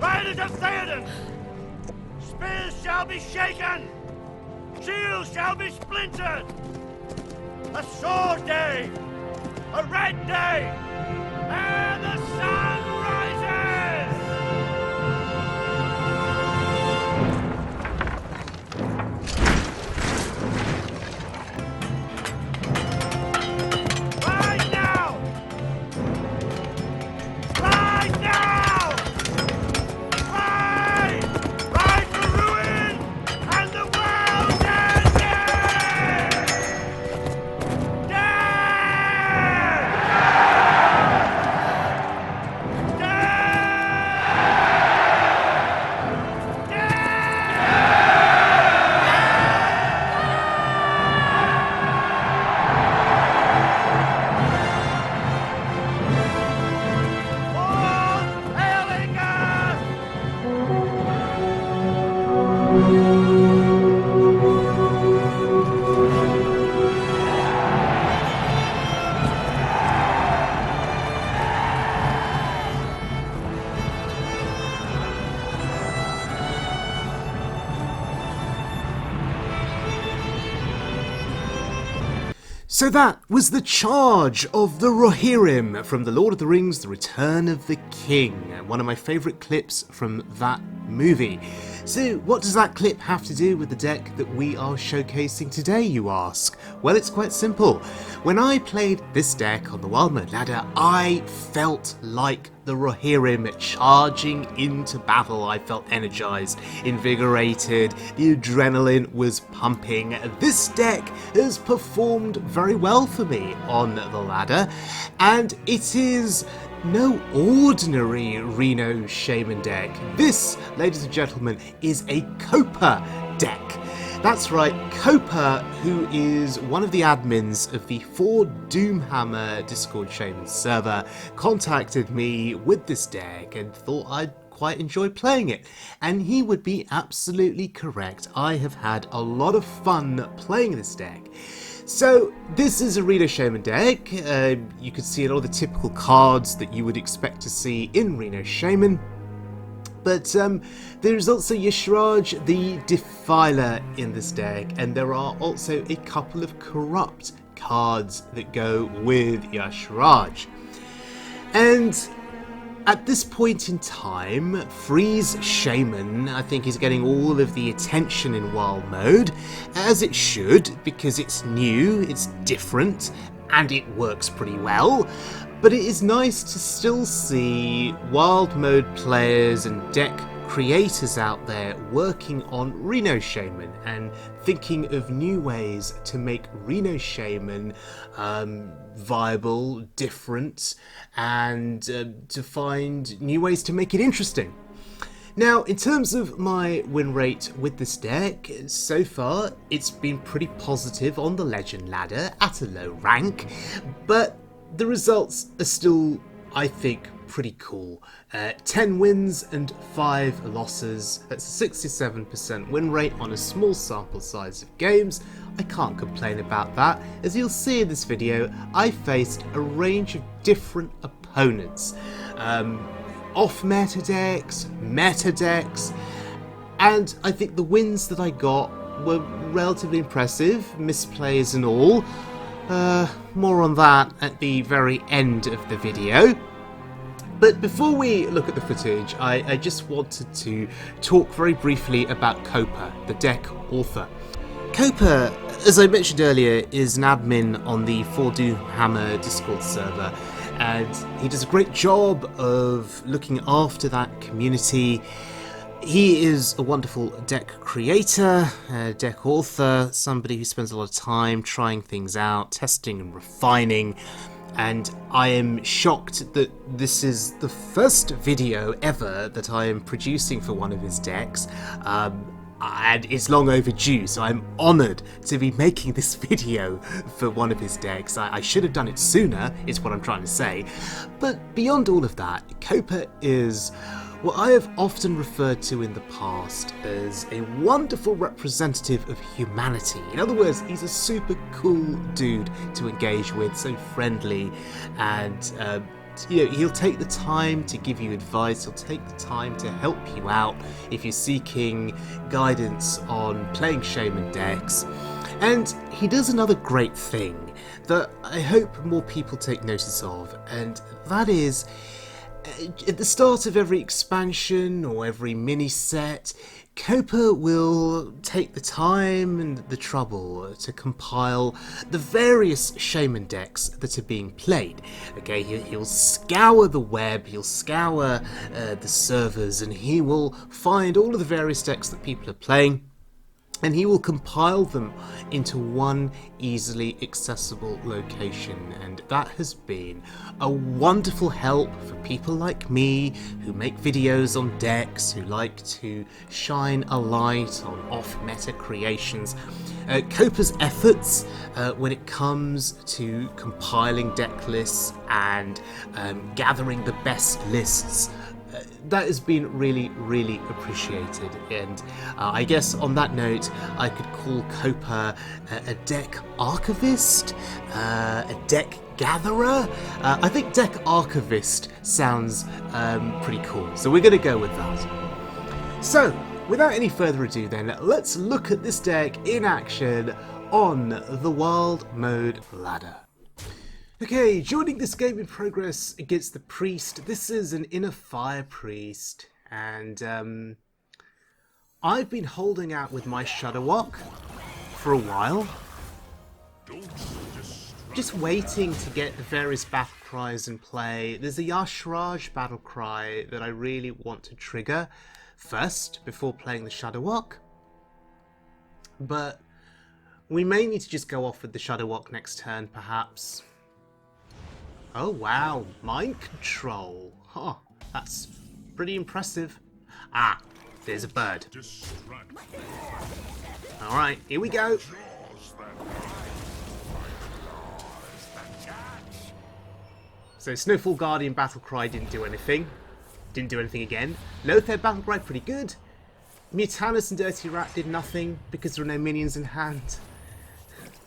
Riders of Theoden! Spears shall be shaken! Shields shall be splintered! A sword day! A red day! And the sun rises! Rise now! Rise now! Rise! Rise for ruin and the world's ending! So that was the charge of the Rohirrim from The Lord of the Rings, The Return of the King, one of my favourite clips from that movie. So what does that clip have to do with the deck that we are showcasing today, you ask? Well, it's quite simple. When I played this deck on the Wild Mode ladder, I felt like the Rohirrim charging into battle. I felt energised, invigorated, the adrenaline was pumping. This deck has performed very well for me on the ladder, and it is no ordinary Reno Shaman deck. This, ladies and gentlemen, is a Copa deck. That's right, Copa, who is one of the admins of the For Doomhammer Discord Shaman server, contacted me with this deck and thought I'd quite enjoy playing it. And he would be absolutely correct. I have had a lot of fun playing this deck. So this is a Reno Shaman deck. You can see all the typical cards that you would expect to see in Reno Shaman. But there's also Y'Shaarj the Defiler in this deck, and there are also a couple of corrupt cards that go with Y'Shaarj. And at this point in time, Freeze Shaman, I think, is getting all of the attention in Wild Mode, as it should, because it's new, it's different, and it works pretty well. But it is nice to still see Wild Mode players and deck creators out there working on Reno Shaman and thinking of new ways to make Reno Shaman viable, different, and to find new ways to make it interesting. Now, in terms of my win rate with this deck, so far it's been pretty positive on the Legend ladder at a low rank, but the results are still, I think, pretty cool. 10 wins and 5 losses. That's a 67% win rate on a small sample size of games. I can't complain about that. As you'll see in this video, I faced a range of different opponents. Off-meta decks, meta decks, and I think the wins that I got were relatively impressive, misplays and all. More on that at the very end of the video. But before we look at the footage, I just wanted to talk very briefly about Copa, the deck author. Copa, as I mentioned earlier, is an admin on the For Doomhammer Discord server, and he does a great job of looking after that community. He is a wonderful deck creator, deck author, somebody who spends a lot of time trying things out, testing and refining, and I am shocked that this is the first video ever that I am producing for one of his decks, and it's long overdue, so I'm honoured to be making this video for one of his decks. I should have done it sooner, is what I'm trying to say. But beyond all of that, Copa is what I have often referred to in the past as a wonderful representative of humanity. In other words, he's a super cool dude to engage with, so friendly and he'll take the time to give you advice, he'll take the time to help you out if you're seeking guidance on playing Shaman decks. And he does another great thing that I hope more people take notice of, and that is, at the start of every expansion or every mini set, Copa will take the time and the trouble to compile the various Shaman decks that are being played. Okay, he'll scour the web, he'll scour the servers, and he will find all of the various decks that people are playing, and he will compile them into one easily accessible location. And that has been a wonderful help for people like me who make videos on decks, who like to shine a light on off-meta creations. Copa's efforts when it comes to compiling deck lists and gathering the best lists, that has been really, really appreciated. And I guess on that note, I could call Copa a deck archivist, a deck gatherer. I think deck archivist sounds pretty cool, so we're going to go with that. So, without any further ado then, let's look at this deck in action on the Wild Mode ladder. Okay, joining this game in progress against the Priest. This is an Inner Fire Priest, and I've been holding out with my Shudderwock for a while, just waiting to get the various battle cries in play. There's a Yashraj battle cry that I really want to trigger first before playing the Shudderwock, but we may need to just go off with the Shudderwock next turn, perhaps. Oh wow, mind control. Huh, that's pretty impressive. Ah, there's a bird. Alright, here we go. So Snowfall Guardian Battlecry didn't do anything. Didn't do anything again. Lothar Battlecry pretty good. Mutanus and Dirty Rat did nothing because there were no minions in hand.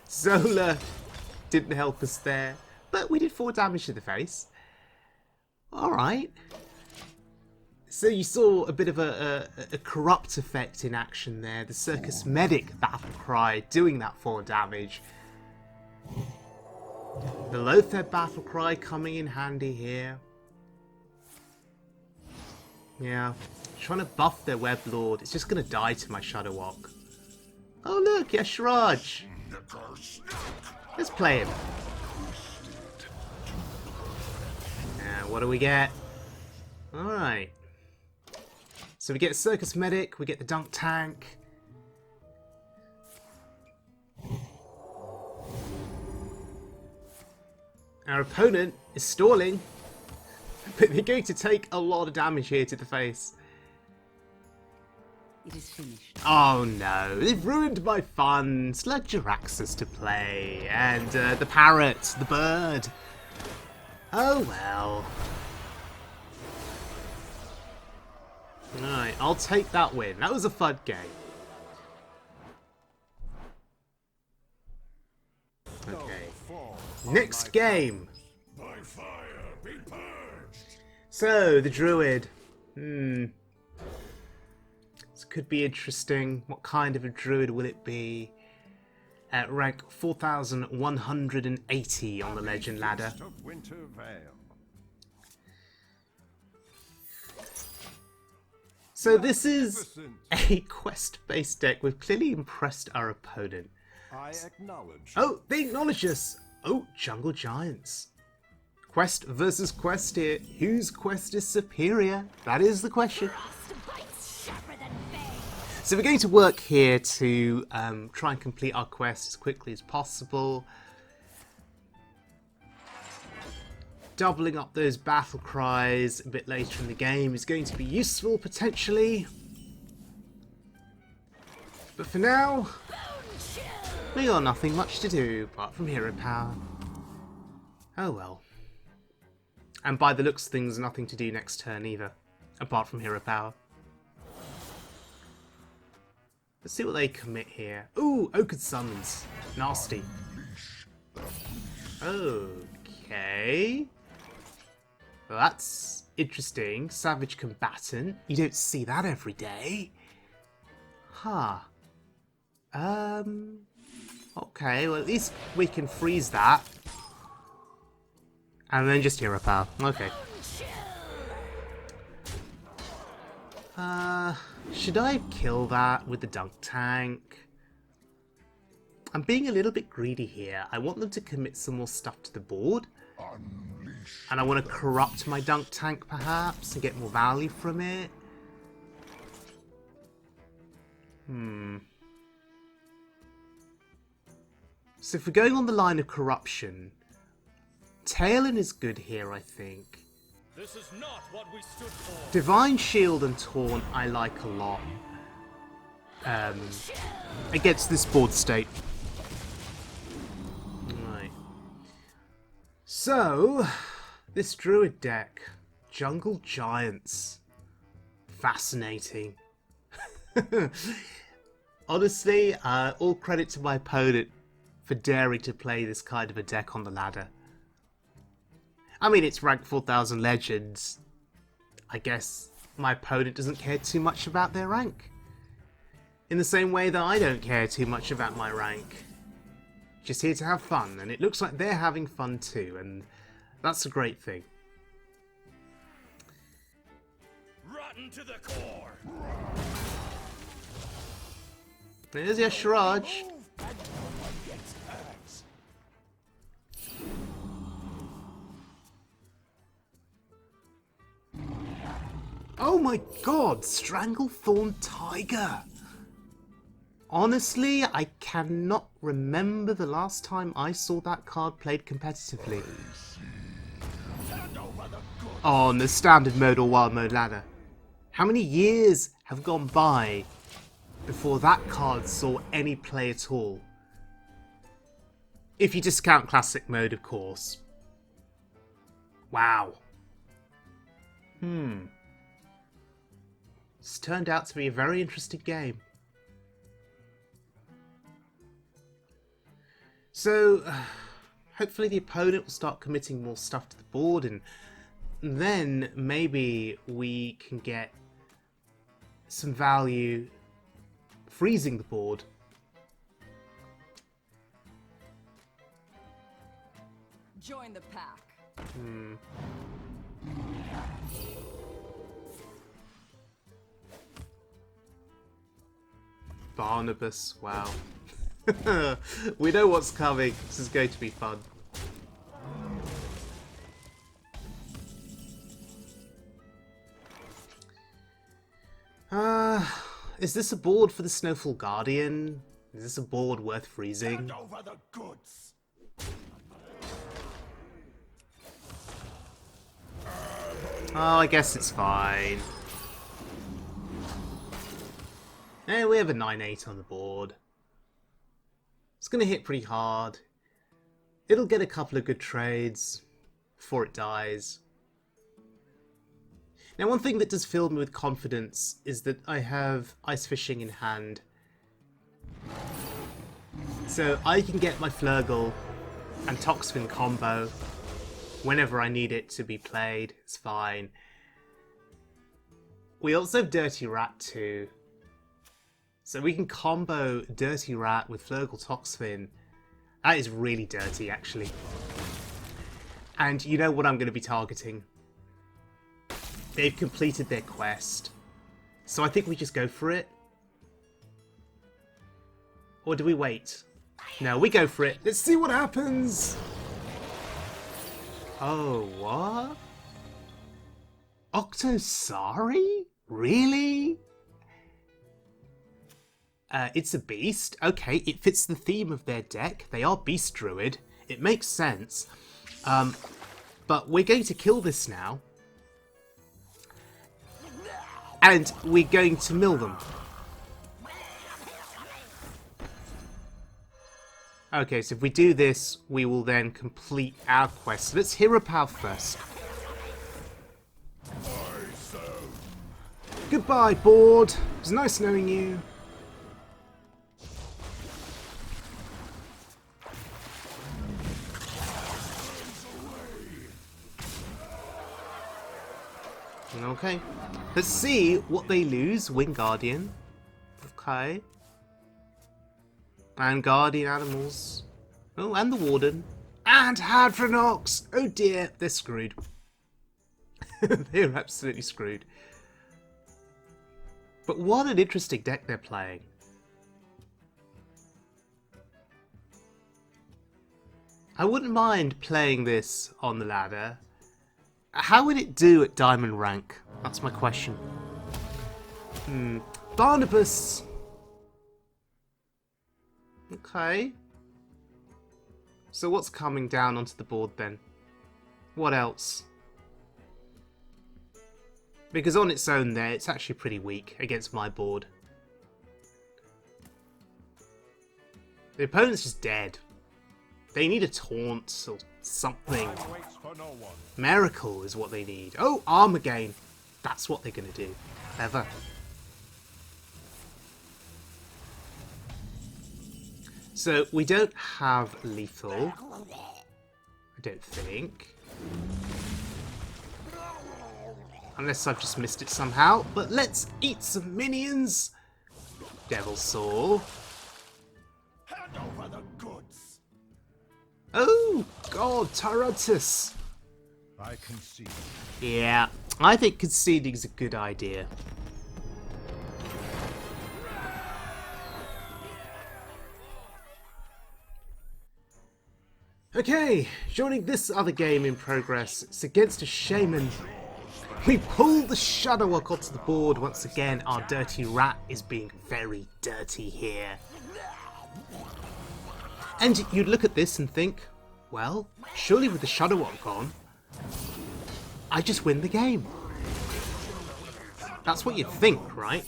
Zola didn't help us there. But we did 4 damage to the face. Alright. So you saw a bit of a corrupt effect in action there. The Circus Medic Battlecry doing that 4 damage. The Lothar Battlecry coming in handy here. Yeah. Trying to buff their Web Lord. It's just going to die to my Shudderwock. Oh look, Yashraj. Let's play him. What do we get? Alright. So we get Circus Medic, we get the Dunk Tank. Our opponent is stalling, but they're going to take a lot of damage here to the face. It is finished. Oh no, they've ruined my fun. Slug Jaraxxus to play, and the parrot, the bird. Oh well. Alright, I'll take that win. That was a fun game. Okay. Next game. By fire, be purged. So, the druid. This could be interesting. What kind of a druid will it be? At rank 4,180 on the legend ladder. So this is a quest-based deck. We've clearly impressed our opponent. I acknowledge. Oh, they acknowledge us. Oh, Jungle Giants. Quest versus quest here. Whose quest is superior? That is the question. So we're going to work here to try and complete our quest as quickly as possible. Doubling up those battle cries a bit later in the game is going to be useful, potentially. But for now, we got nothing much to do apart from hero power. Oh well. And by the looks of things, nothing to do next turn either, apart from hero power. Let's see what they commit here. Ooh, Oaked Summons. Nasty. Okay. Well, that's interesting. Savage Combatant. You don't see that every day. Huh. Okay, well at least we can freeze that. And then just Hero Power. Okay. Should I kill that with the dunk tank? I'm being a little bit greedy here. I want them to commit some more stuff to the board. And I want to corrupt my dunk tank perhaps and get more value from it. So if we're going on the line of corruption, Talon is good here, I think. This is not what we stood for. Divine Shield and Taunt I like a lot against this board state. Right. So, this druid deck, Jungle Giants, fascinating. Honestly, all credit to my opponent for daring to play this kind of a deck on the ladder. I mean, it's rank 4000 Legends. I guess my opponent doesn't care too much about their rank. In the same way that I don't care too much about my rank. Just here to have fun, and it looks like they're having fun too, and that's a great thing. Rotten to the core. There's your Shraj. Oh my god, Stranglethorn Tiger! Honestly, I cannot remember the last time I saw that card played competitively. On the standard mode or wild mode ladder. How many years have gone by before that card saw any play at all? If you discount classic mode, of course. Wow. It's turned out to be a very interesting game. So, hopefully the opponent will start committing more stuff to the board, and then maybe we can get some value freezing the board. Join the pack. Barnabas, wow. We know what's coming. This is going to be fun. Is this a board for the Snowfall Guardian? Is this a board worth freezing? Hand over the goods. Oh, I guess it's fine. We have a 9-8 on the board. It's going to hit pretty hard. It'll get a couple of good trades before it dies. Now, one thing that does fill me with confidence is that I have Ice Fishing in hand. So I can get my Flurgle and Toxfin combo whenever I need it to be played. It's fine. We also have Dirty Rat too. So we can combo Dirty Rat with Flurgle Toxfin. That is really dirty, actually. And you know what I'm going to be targeting. They've completed their quest. So I think we just go for it. Or do we wait? No, we go for it. Let's see what happens. Oh, what? Octosari? Really? It's a beast. Okay, it fits the theme of their deck. They are Beast Druid. It makes sense. But we're going to kill this now. And we're going to mill them. Okay, so if we do this, we will then complete our quest. So let's Hero Power first. Goodbye, board. It was nice knowing you. Okay. Let's see what they lose. Wing Guardian. Okay. And Guardian Animals. Oh, and the Warden. And Hadronox! Oh dear, they're screwed. They're absolutely screwed. But what an interesting deck they're playing. I wouldn't mind playing this on the ladder. How would it do at Diamond rank? That's my question. Barnabas! Okay. So what's coming down onto the board then? What else? Because on its own there, it's actually pretty weak against my board. The opponent's just dead. They need a taunt or something. Miracle is what they need. Oh, Armageddon. That's what they're going to do. Clever. So, we don't have lethal. I don't think. Unless I've just missed it somehow. But let's eat some minions. Devil Saw. Hand over the goods. Oh, God, Tyrantus. I concede. Yeah, I think conceding's a good idea. Okay, joining this other game in progress. It's against a Shaman. We pulled the Shudderwock onto the board once again. Our dirty rat is being very dirty here. And you'd look at this and think, well, surely with the Shudderwock gone, I just win the game. That's what you'd think, right?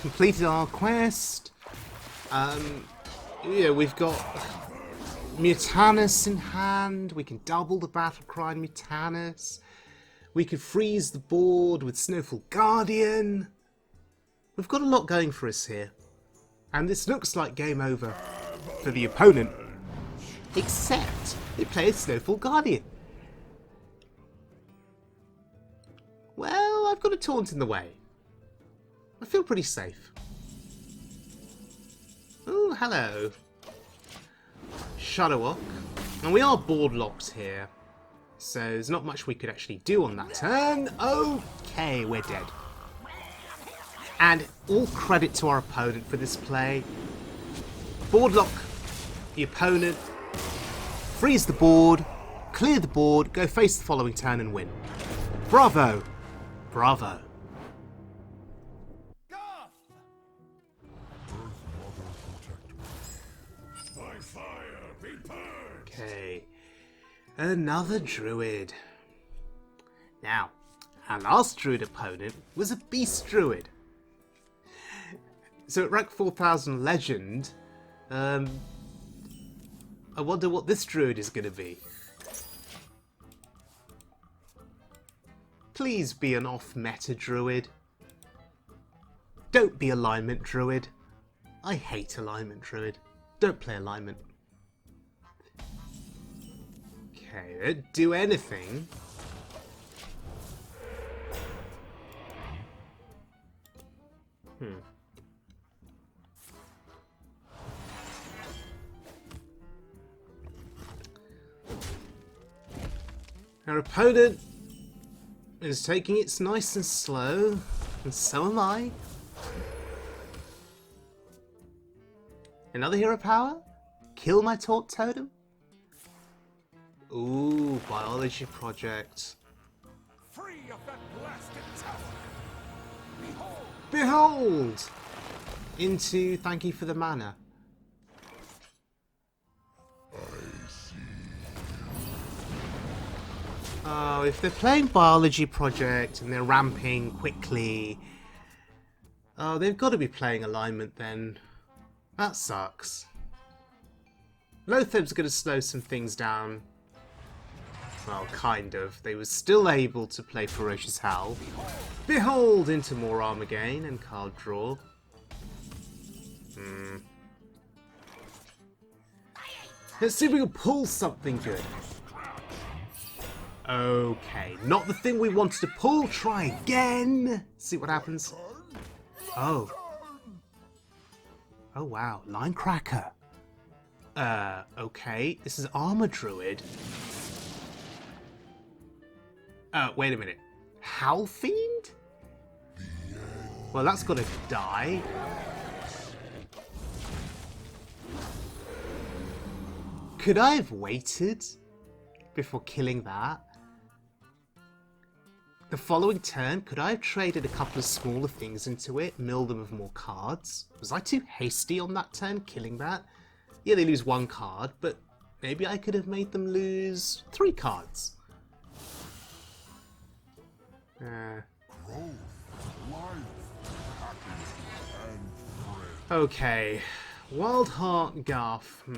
Completed our quest. Yeah, we've got Mutanus in hand. We can double the Battlecry Mutanus. We could freeze the board with Snowfall Guardian. We've got a lot going for us here. And this looks like game over for the opponent. Except they play a Snowfall Guardian. Well, I've got a taunt in the way. I feel pretty safe. Oh, hello. Shudderwock. And we are board locked here. So there's not much we could actually do on that turn. Okay, we're dead. And all credit to our opponent for this play. Board lock the opponent. Freeze the board. Clear the board. Go face the following turn and win. Bravo. Bravo. Okay, another druid. Now, our last druid opponent was a beast druid. So at rank 4000 legend, I wonder what this druid is going to be. Please be an off-meta druid. Don't be alignment druid. I hate alignment druid. Don't play alignment. Okay, don't do anything. Our opponent is taking it nice and slow, and so am I. Another hero power? Kill my taunt totem? Ooh, biology project. Free of that blasted tower. Behold! Into thank you for the mana. Oh, if they're playing biology project and they're ramping quickly, oh, they've got to be playing alignment then. That sucks. Lotheb's going to slow some things down. Well, kind of. They were still able to play Ferocious Howl. Behold into more Armageddon and card draw. Let's see if we can pull something good. Okay, not the thing we wanted to pull. Try again. See what happens. Oh. Oh wow, line cracker. Okay, this is armor druid. Wait a minute. Howl fiend? Well, that's gotta die. Could I have waited before killing that? The following turn, could I have traded a couple of smaller things into it, mill them with more cards? Was I too hasty on that turn, killing that? Yeah, they lose 1 card, but maybe I could have made them lose 3 cards. Okay, Wild Heart Garth,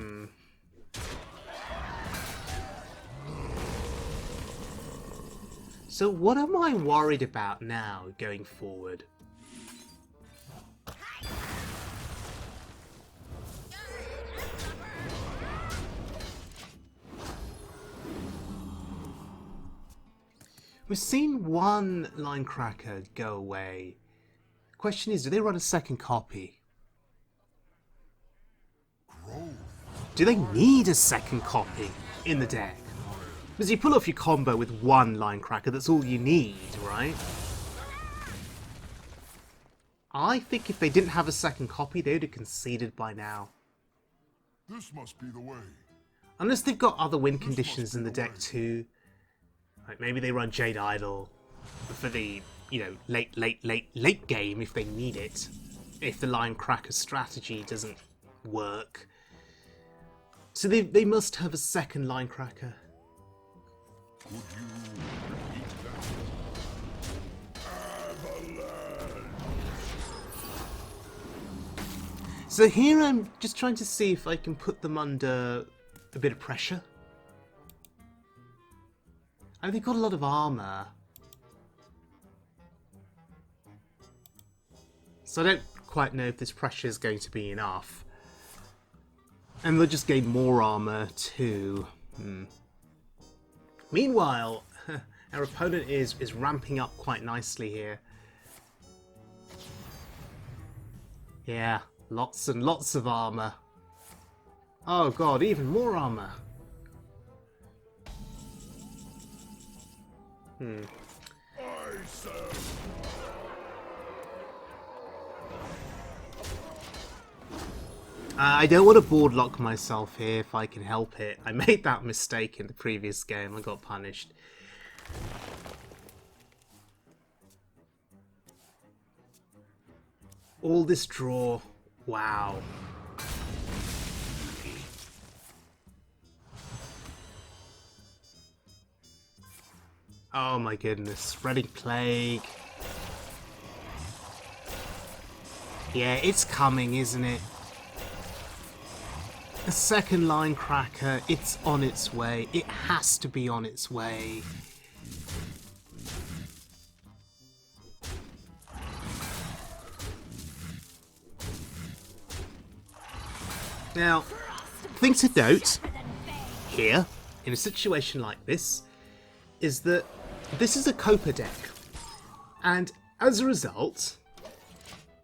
So what am I worried about now, going forward? We've seen 1 line cracker go away. Question is, do they run a second copy? Do they need a second copy in the deck? Because you pull off your combo with 1 line cracker, that's all you need, right? I think if they didn't have a second copy, they would have conceded by now. This must be the way. Unless they've got other win conditions in the deck too. Like maybe they run Jade Idol for the, you know, late game if they need it. If the line cracker strategy doesn't work. So they must have a second line cracker. Could you repeat that? Avalanche. So here I'm just trying to see if I can put them under a bit of pressure. And they've got a lot of armor. So I don't quite know if this pressure is going to be enough. And they'll just gain more armor too. Meanwhile, our opponent is ramping up quite nicely here. Yeah, lots and lots of armor. Oh god, even more armor. I don't want to board lock myself here if I can help it. I made that mistake in the previous game. I got punished. All this draw. Wow. Oh my goodness. Spreading Plague. Yeah, it's coming, isn't it? A second line cracker, it's on its way. It has to be on its way. Now, thing to note here, in a situation like this, is that this is a Copa deck. And as a result,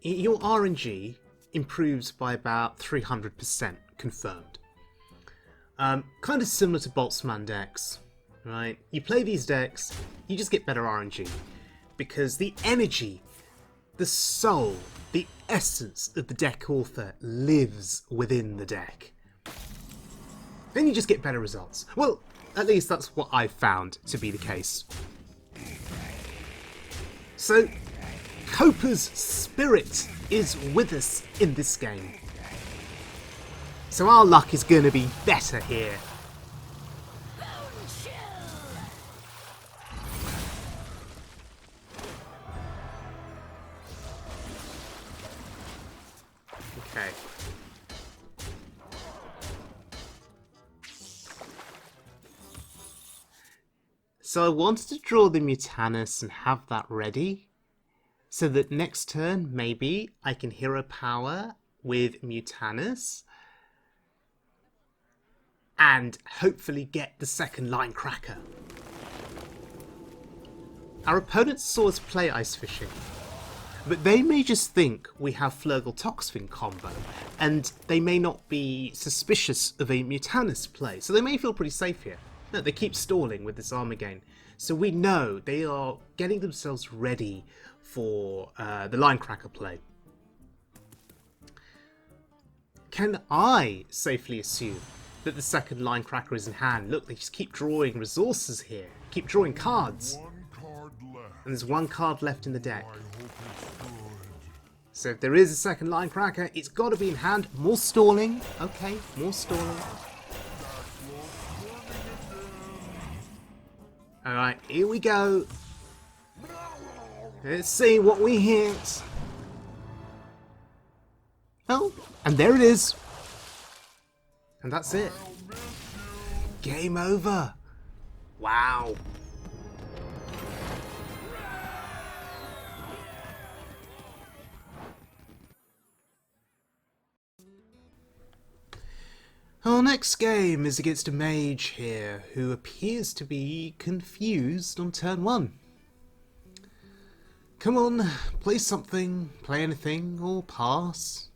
your RNG improves by about 300%. Confirmed. Kind of similar to Boltzmann decks, right? You play these decks, you just get better RNG. Because the energy, the soul, the essence of the deck author lives within the deck. Then you just get better results. Well, at least that's what I've found to be the case. So, Copa's spirit is with us in this game. So our luck is going to be better here. Okay. So I wanted to draw the Mutanus and have that ready. So that next turn, maybe, I can hero power with Mutanus. And hopefully get the second line cracker. Our opponents saw us play Ice Fishing, but they may just think we have Flurgle Toxfin combo, and they may not be suspicious of a Mutanus play, so they may feel pretty safe here. No, they keep stalling with this armor gain, so we know they are getting themselves ready for the Linecracker play. Can I safely assume that the second Linecracker is in hand? Look, they just keep drawing resources here, keep drawing cards. One card left. And there's one card left in the deck. I hope it's good. So if there is a second Linecracker, it's got to be in hand. More stalling. Okay, more stalling. Alright, here we go. Let's see what we hit. Oh, and there it is. And that's it. Game over. Wow. Our next game is against a mage here, who appears to be confused on turn 1. Come on, play something, play anything, or pass.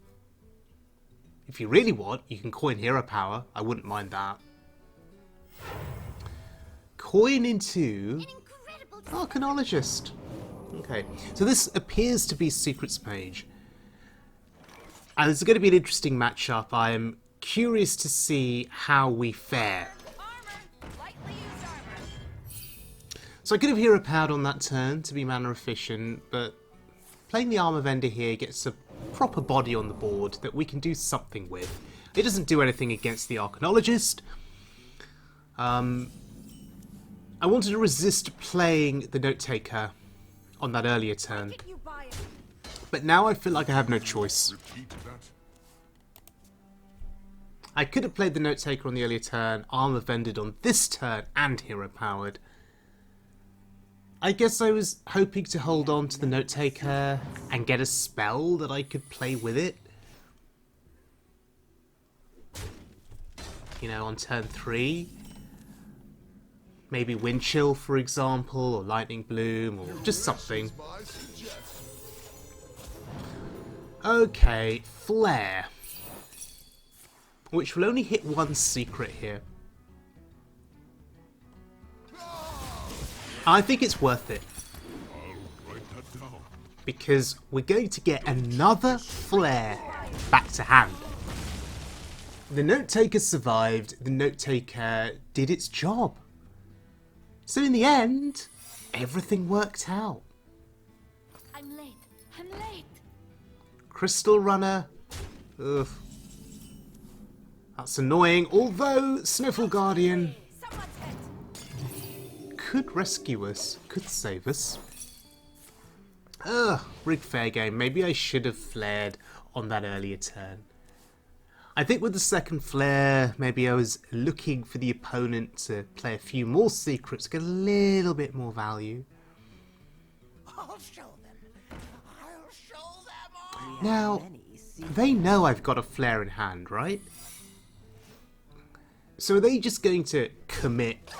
If you really want, you can coin hero power, I wouldn't mind that. Coin into Arcanologist. Okay, so this appears to be Secrets Mage. And it's going to be an interesting matchup. I am curious to see how we fare. So I could have hero powered on that turn to be mana efficient, but playing the Armor Vendor here gets a proper body on the board that we can do something with. It doesn't do anything against the Arcanologist. I wanted to resist playing the Note Taker on that earlier turn, but now I feel like I have no choice. Repeat that. I could have played the Note Taker on the earlier turn, Armor Vended on this turn, and hero powered. I guess I was hoping to hold on to the Note Taker and get a spell that I could play with it. You know, on turn 3. Maybe Wind Chill, for example, or Lightning Bloom, or just something. Okay, Flare. Which will only hit one secret here. I think it's worth it. I'll write that down. Because we're going to get another Flare back to hand. The Note Taker survived, the Note Taker did its job. So in the end, everything worked out. I'm late. I'm late. Crystal Runner. Ugh. That's annoying, although Snowfall Guardian Someone's hit. could rescue us, could save us. Ugh, rigged fair game. Maybe I should have flared on that earlier turn. I think with the second flare, maybe I was looking for the opponent to play a few more secrets, get a little bit more value. I'll show them. I'll show them all. Now, they know I've got a flare in hand, right? So are they just going to commit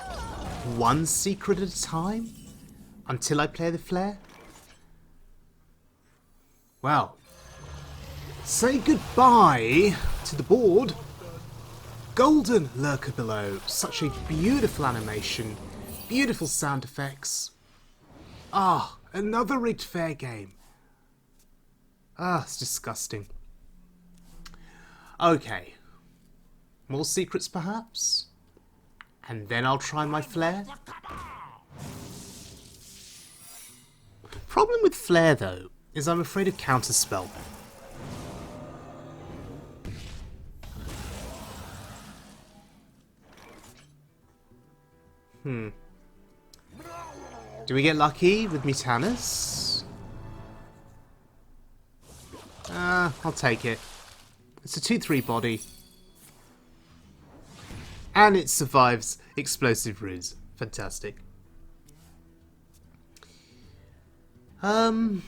one secret at a time until I play the flare? Well, say goodbye to the board. Golden Lurker below. Such a beautiful animation. Beautiful sound effects. Ah, another rigged fair game. Ah, it's disgusting. Okay. More secrets perhaps? And then I'll try my flare. Problem with flare though is I'm afraid of counterspell. Do we get lucky with Mutanus? I'll take it. It's a 2/3 body. And it survives Explosive Ruse. Fantastic. You're not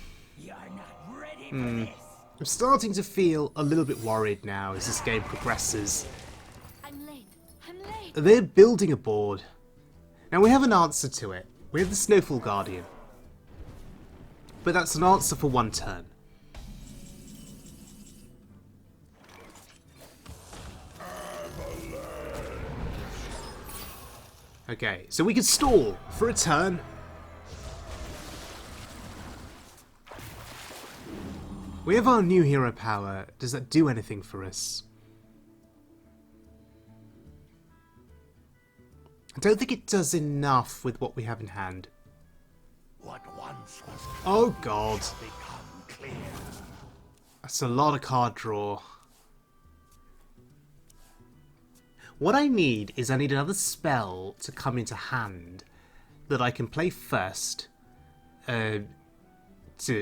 ready for this. I'm starting to feel a little bit worried now as this game progresses. I'm late. I'm late. They're building a board. Now we have an answer to it. We have the Snowfall Guardian. but that's an answer for one turn. Okay, so we can stall for a turn. We have our new hero power. Does that do anything for us? I don't think it does enough with what we have in hand. What once was Oh god. become clear. That's a lot of card draw. What I need is I need another spell to come into hand that I can play first to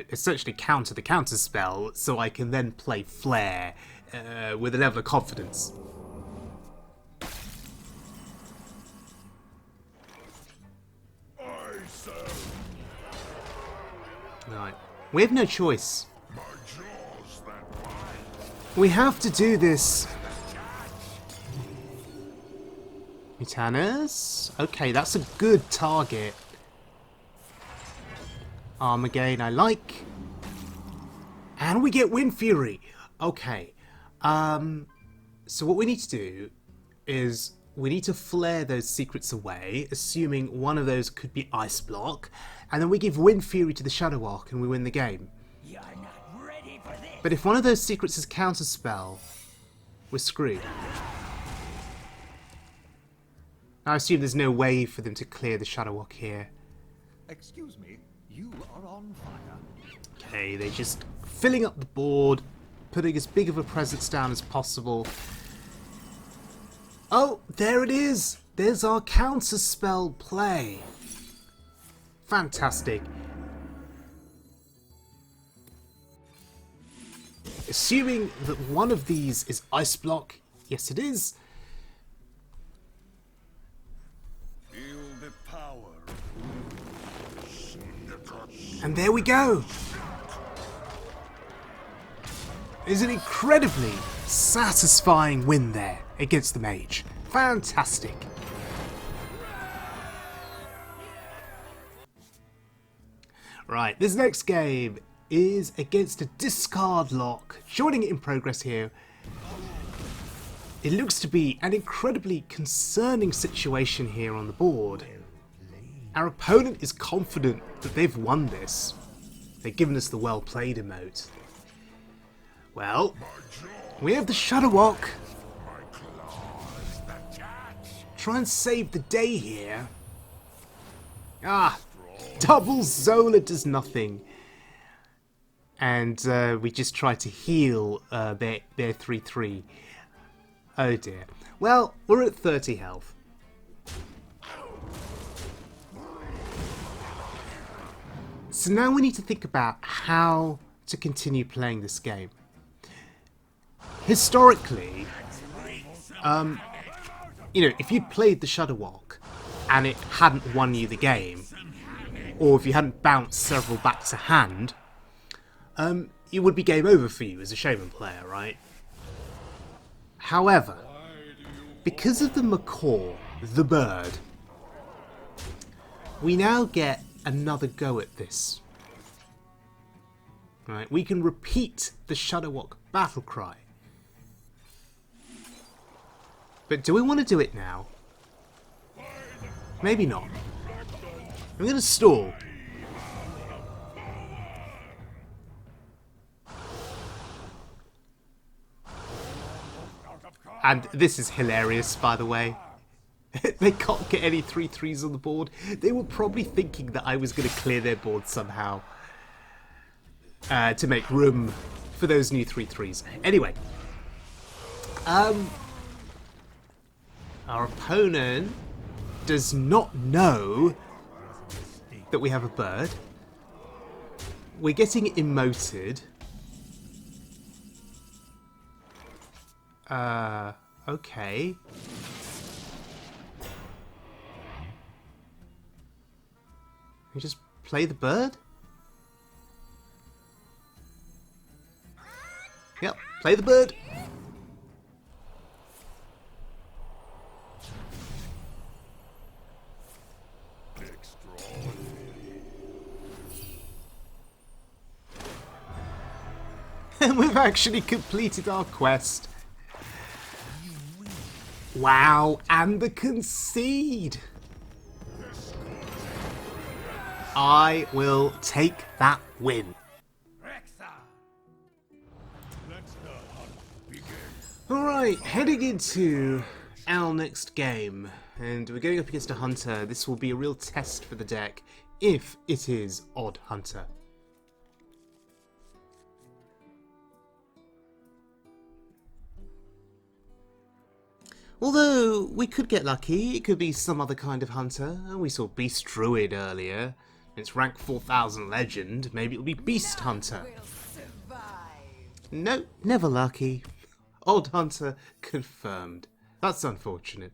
essentially counter the counter spell, so I can then play Flare with a level of confidence. Right. We have no choice. We have to do this. Mutanus? Okay, that's a good target. Armageddon I like. And we get Wind Fury. Okay. So what we need to do is we need to flare those secrets away, assuming one of those could be Ice Block, and then we give Wind Fury to the Shudderwock and we win the game. You're not ready for this. But if one of those secrets is Counterspell, we're screwed. I assume there's no way for them to clear the Shudderwock here. Excuse me, you are on fire. Okay, they're just filling up the board, putting as big of a presence down as possible. Oh, there it is! There's our Counterspell play. Fantastic. Assuming that one of these is Ice Block, yes it is. Feel the power. And there we go. There's an incredibly satisfying win there against the mage. Fantastic. Right, this next game is against a discard lock. Joining it in progress here. It looks to be an incredibly concerning situation here on the board. Our opponent is confident that they've won this. They've given us the well played emote. Well, we have the Shudderwock. Try and save the day here. Ah, double Zola does nothing. And we just try to heal their 3-3. Oh dear. Well, we're at 30 health. So now we need to think about how to continue playing this game. Historically, you know, if you played the Shudderwock and it hadn't won you the game, or if you hadn't bounced several back to hand, it would be game over for you as a Shaman player, right? However, because of the macaw, the bird, we now get another go at this. Right, we can repeat the Shudderwock battle cry. But do we want to do it now? Maybe not. I'm going to stall. And this is hilarious, by the way. They can't get any 3-3s on the board. They were probably thinking that I was going to clear their board somehow. To make room for those new 3-3s. Anyway. Our opponent does not know that we have a bird. We're getting emoted. Okay. We just play the bird? Yep, play the bird. And we've actually completed our quest. Wow, and the concede. I will take that win. Alright, heading into our next game. And we're going up against a hunter. This will be a real test for the deck, if it is Odd Hunter. Although, we could get lucky, it could be some other kind of hunter. We saw Beast Druid earlier. It's rank 4000 legend, maybe it'll be Beast Hunter. No, never lucky. Odd Hunter confirmed. That's unfortunate.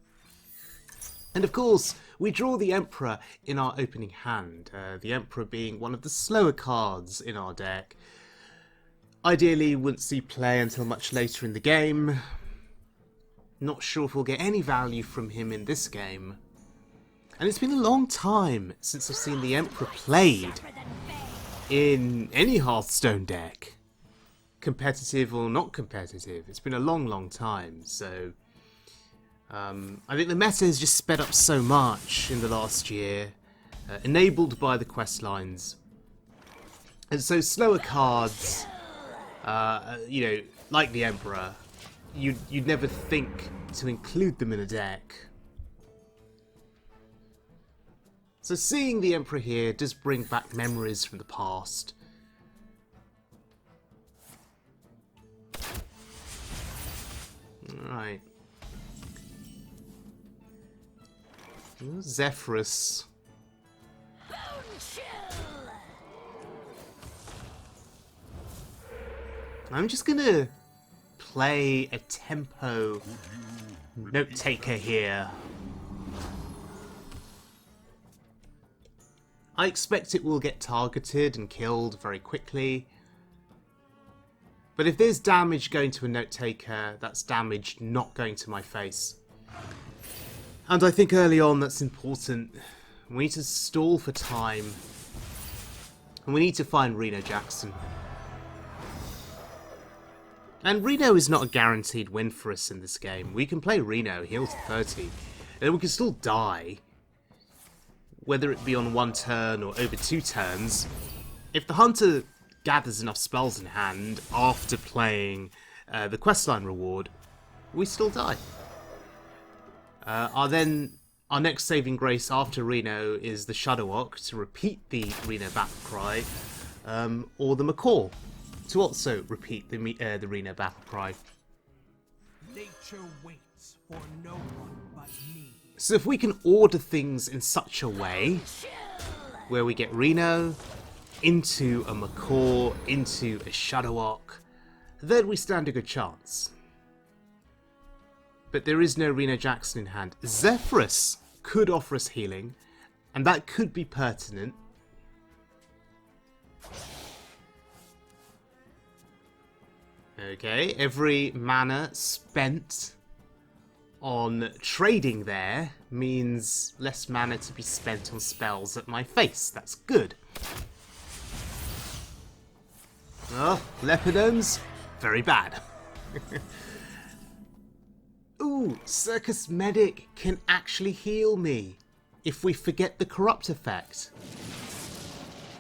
And of course, we draw the Emperor in our opening hand. The Emperor being one of the slower cards in our deck. Ideally, wouldn't see play until much later in the game. Not sure if we'll get any value from him in this game. And it's been a long time since I've seen the Emperor played in any Hearthstone deck. Competitive or not competitive. It's been a long time, so... I think the meta has just sped up so much in the last year, enabled by the quest lines. And so slower cards, you know, like the Emperor, you'd never think to include them in a deck. So seeing the Emperor here does bring back memories from the past. Alright. Zephyrus. I'm just gonna play a tempo note taker here. I expect it will get targeted and killed very quickly. But if there's damage going to a note taker, that's damage not going to my face. And I think early on that's important. We need to stall for time. And we need to find Reno Jackson. And Reno is not a guaranteed win for us in this game. We can play Reno, heal to 30, and we can still die. Whether it be on one turn or over 2 turns. If the hunter gathers enough spells in hand after playing the questline reward, we still die. Our next saving grace after Reno is the Shudderwock to repeat the Reno battle cry, or the macaw to also repeat the Reno battle cry. Nature waits for no one but me. So if we can order things in such a way where we get Reno into a macaw, into a Shudderwock, then we stand a good chance. But there is no Reno Jackson in hand. Zephyrus could offer us healing, and that could be pertinent. Okay, every mana spent on trading there means less mana to be spent on spells at my face. That's good. Oh, Leopardomes? Very bad. Ooh, Circus Medic can actually heal me if we forget the corrupt effect.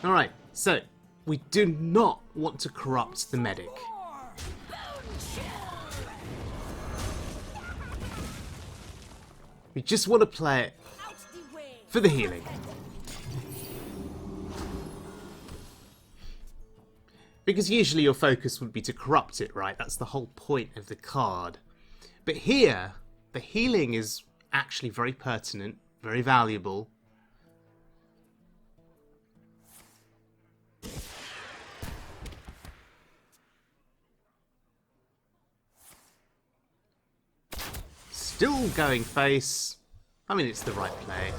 Alright, so we do not want to corrupt the medic. We just want to play it for the healing. Because usually your focus would be to corrupt it, right? That's the whole point of the card. But here, the healing is actually very pertinent, very valuable. Still going face. I mean, it's the right play.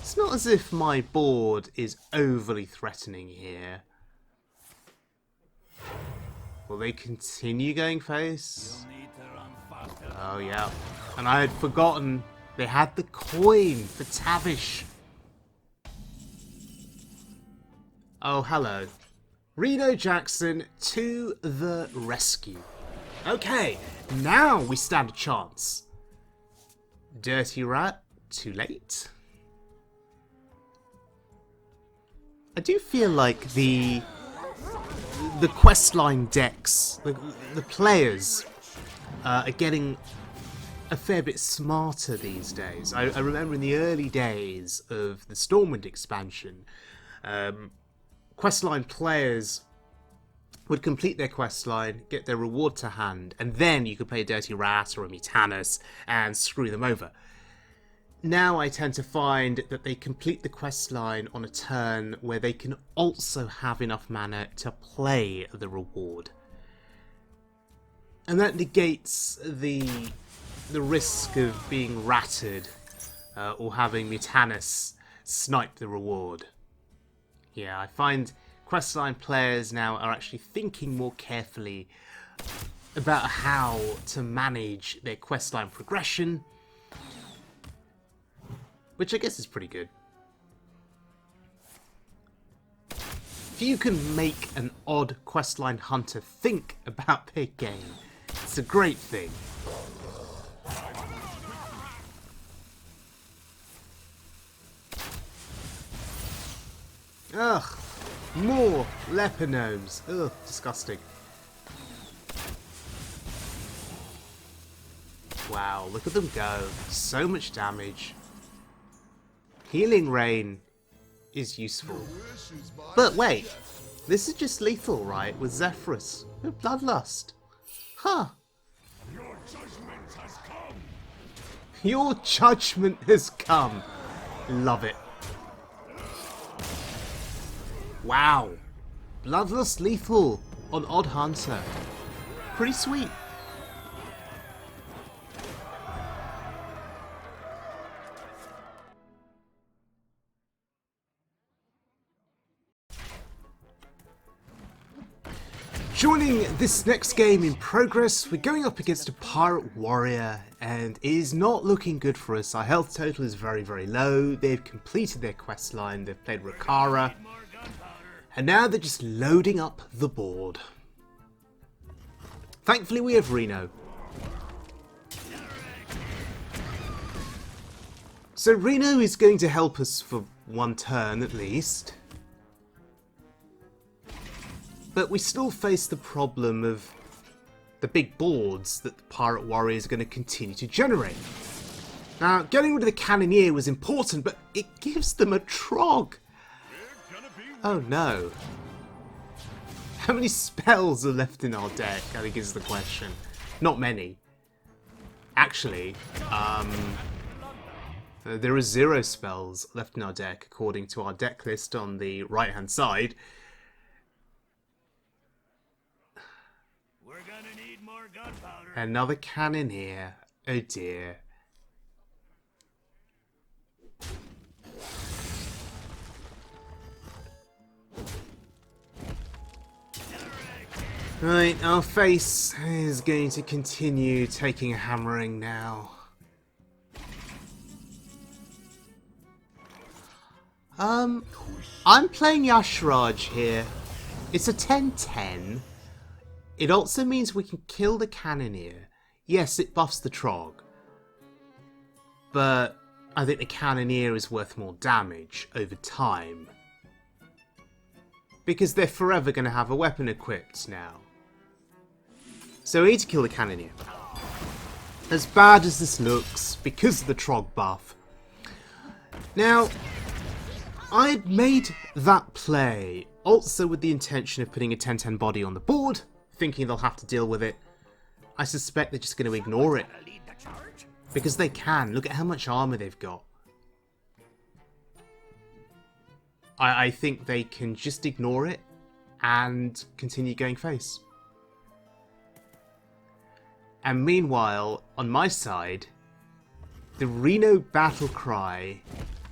It's not as if my board is overly threatening here. Will they continue going face? Oh yeah. And I had forgotten they had the coin for Tavish. Oh, hello. Reno Jackson to the rescue. Okay, now we stand a chance. Dirty Rat, too late. I do feel like the questline decks, the players are getting a fair bit smarter these days. I remember in the early days of the Stormwind expansion, questline players would complete their questline, get their reward to hand, and then you could play a Dirty Rat or a Mutanus and screw them over. Now I tend to find that they complete the questline on a turn where they can also have enough mana to play the reward. And that negates the risk of being ratted or having Mutanus snipe the reward. Yeah, I find questline players now are actually thinking more carefully about how to manage their questline progression, which I guess is pretty good. If you can make an odd questline hunter think about their game, it's a great thing. Ugh, more leper gnomes. Ugh, disgusting. Wow, look at them go. So much damage. Healing Rain is useful. But wait, this is just lethal, right? With Zephyrus. With Bloodlust. Huh. Your judgment has come. Your judgment has come. Love it. Wow. Bloodlust lethal on Odd Hunter. Pretty sweet. Joining this next game in progress, we're going up against a Pirate Warrior, and it is not looking good for us. Our health total is very, very low. They've completed their quest line, they've played Rakara, and now they're just loading up the board. Thankfully we have Reno. So Reno is going to help us for one turn at least. But we still face the problem of the big boards that the Pirate Warriors are going to continue to generate. Now, getting rid of the Cannoneer was important, but it gives them a Trog. Oh no. How many spells are left in our deck, I think is the question. Not many. Actually, there are 0 spells left in our deck, according to our deck list on the right-hand side. Another Cannoneer. Oh dear. Right, our face is going to continue taking a hammering now. I'm playing Yashraj here. It's a 10-10. It also means we can kill the Cannoneer. Yes, it buffs the Trog. But I think the Cannoneer is worth more damage over time. Because they're forever going to have a weapon equipped now. So we need to kill the Cannoneer. As bad as this looks, because of the Trog buff. Now, I made that play also with the intention of putting a 10-10 body on the board, thinking they'll have to deal with it. I suspect they're just going to ignore it. Because they can. Look at how much armor they've got. I think they can just ignore it and continue going face. And meanwhile, on my side, the Reno battle cry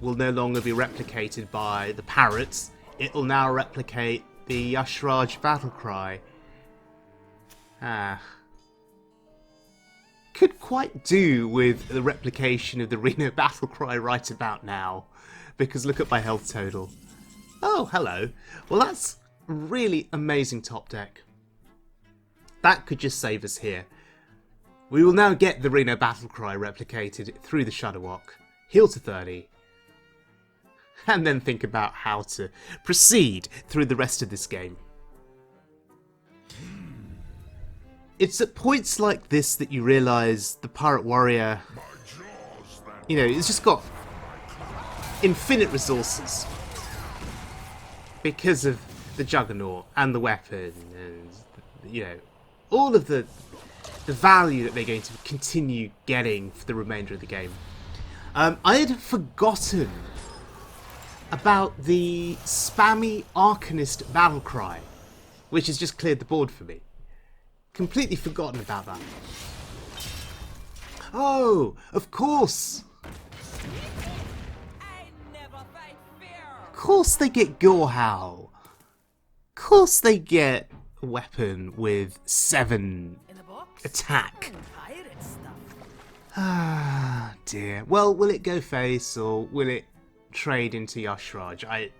will no longer be replicated by the parrots. It will now replicate the Yashraj battle cry. Could quite do with the replication of the Reno battle cry right about now, because look at my health total. Oh, hello. Well, really amazing top deck. That could just save us here. We will now get the Reno Battlecry replicated through the Shudderwock, heal to 30, and then think about how to proceed through the rest of this game. It's at points like this that you realise the Pirate Warrior, you know, it's just got infinite resources because of the Juggernaut and the weapon and, you know, all of the value that they're going to continue getting for the remainder of the game. I had forgotten about the spammy Arcanist Battlecry, which has just cleared the board for me. Completely forgotten about that. Oh, of course! Of course they get Gorehowl. Of course they get a weapon with 7 attack. Ah, dear. Well, will it go face or will it trade into Yashraj? It'd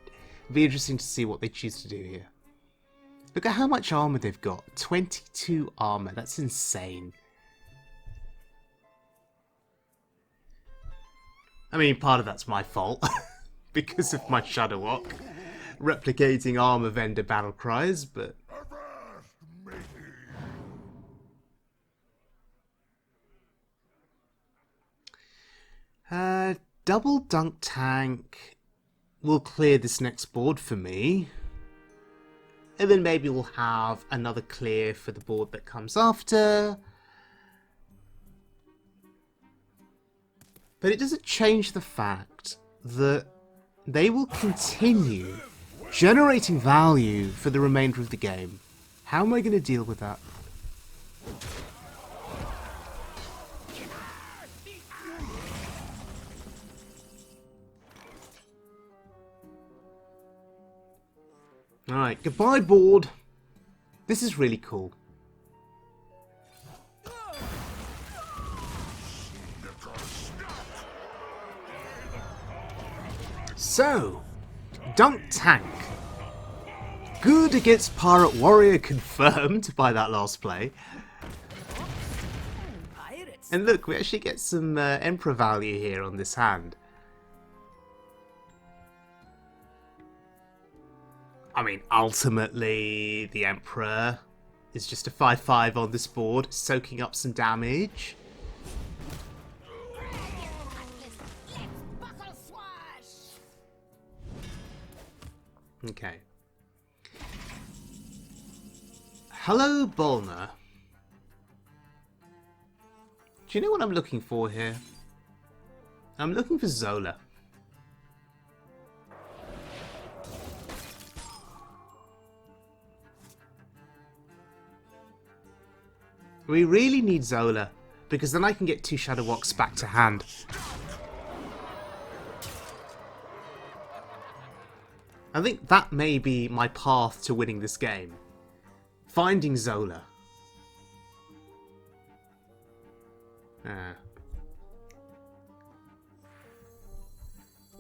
be interesting to see what they choose to do here. Look at how much armor they've got. 22 armor. That's insane. I mean, part of that's my fault because of my Shudderwock replicating armor vendor battle cries, but double dunk tank will clear this next board for me. And then maybe we'll have another clear for the board that comes after. But it doesn't change the fact that they will continue generating value for the remainder of the game. How am I going to deal with that? Alright, goodbye board. This is really cool. So, Dunk Tank. Good against Pirate Warrior confirmed by that last play. And look, we actually get some Emperor value here on this hand. I mean, ultimately, the Emperor is just a 5/5 on this board, soaking up some damage. Okay. Hello, Bolner. Do you know what I'm looking for here? I'm looking for Zola. We really need Zola, because then I can get 2 Shudderwocks back to hand. I think that may be my path to winning this game. Finding Zola.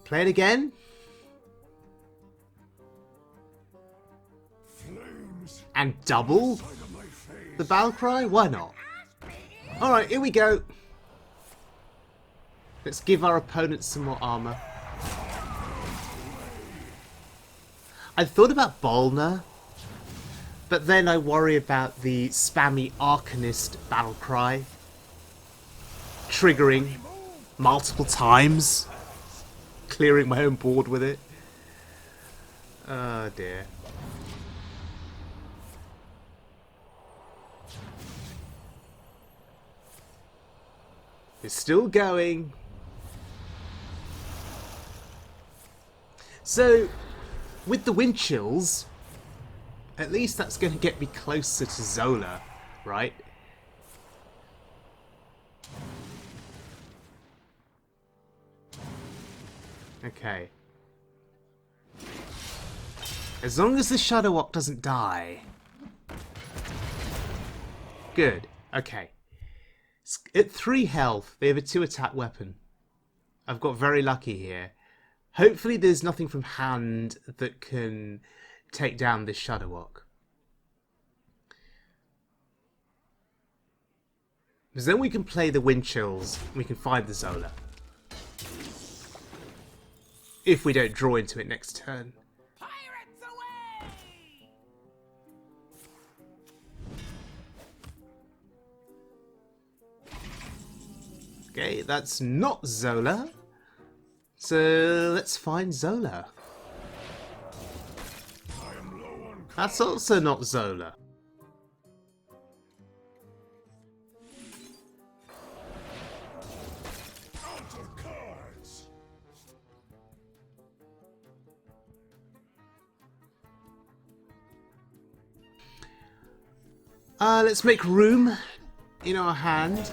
Play it again? And double the battle cry? Why not? Alright, here we go. Let's give our opponents some more armor. I thought about Bolner, but then I worry about the spammy Arcanist battle cry triggering multiple times, clearing my own board with it. Oh dear. It's still going. So, with the wind chills, at least that's going to get me closer to Zola, right? Okay. As long as the Shudderwock doesn't die. Good. Okay. At 3 health, they have a 2 attack weapon. I've got very lucky here. Hopefully there's nothing from hand that can take down this Shudderwock. Because then we can play the wind chills and we can find the Zola. If we don't draw into it next turn. Pirates away! Okay, that's not Zola. So let's find Zola. I am low on That's also not Zola. out of cards. Let's make room in our hand.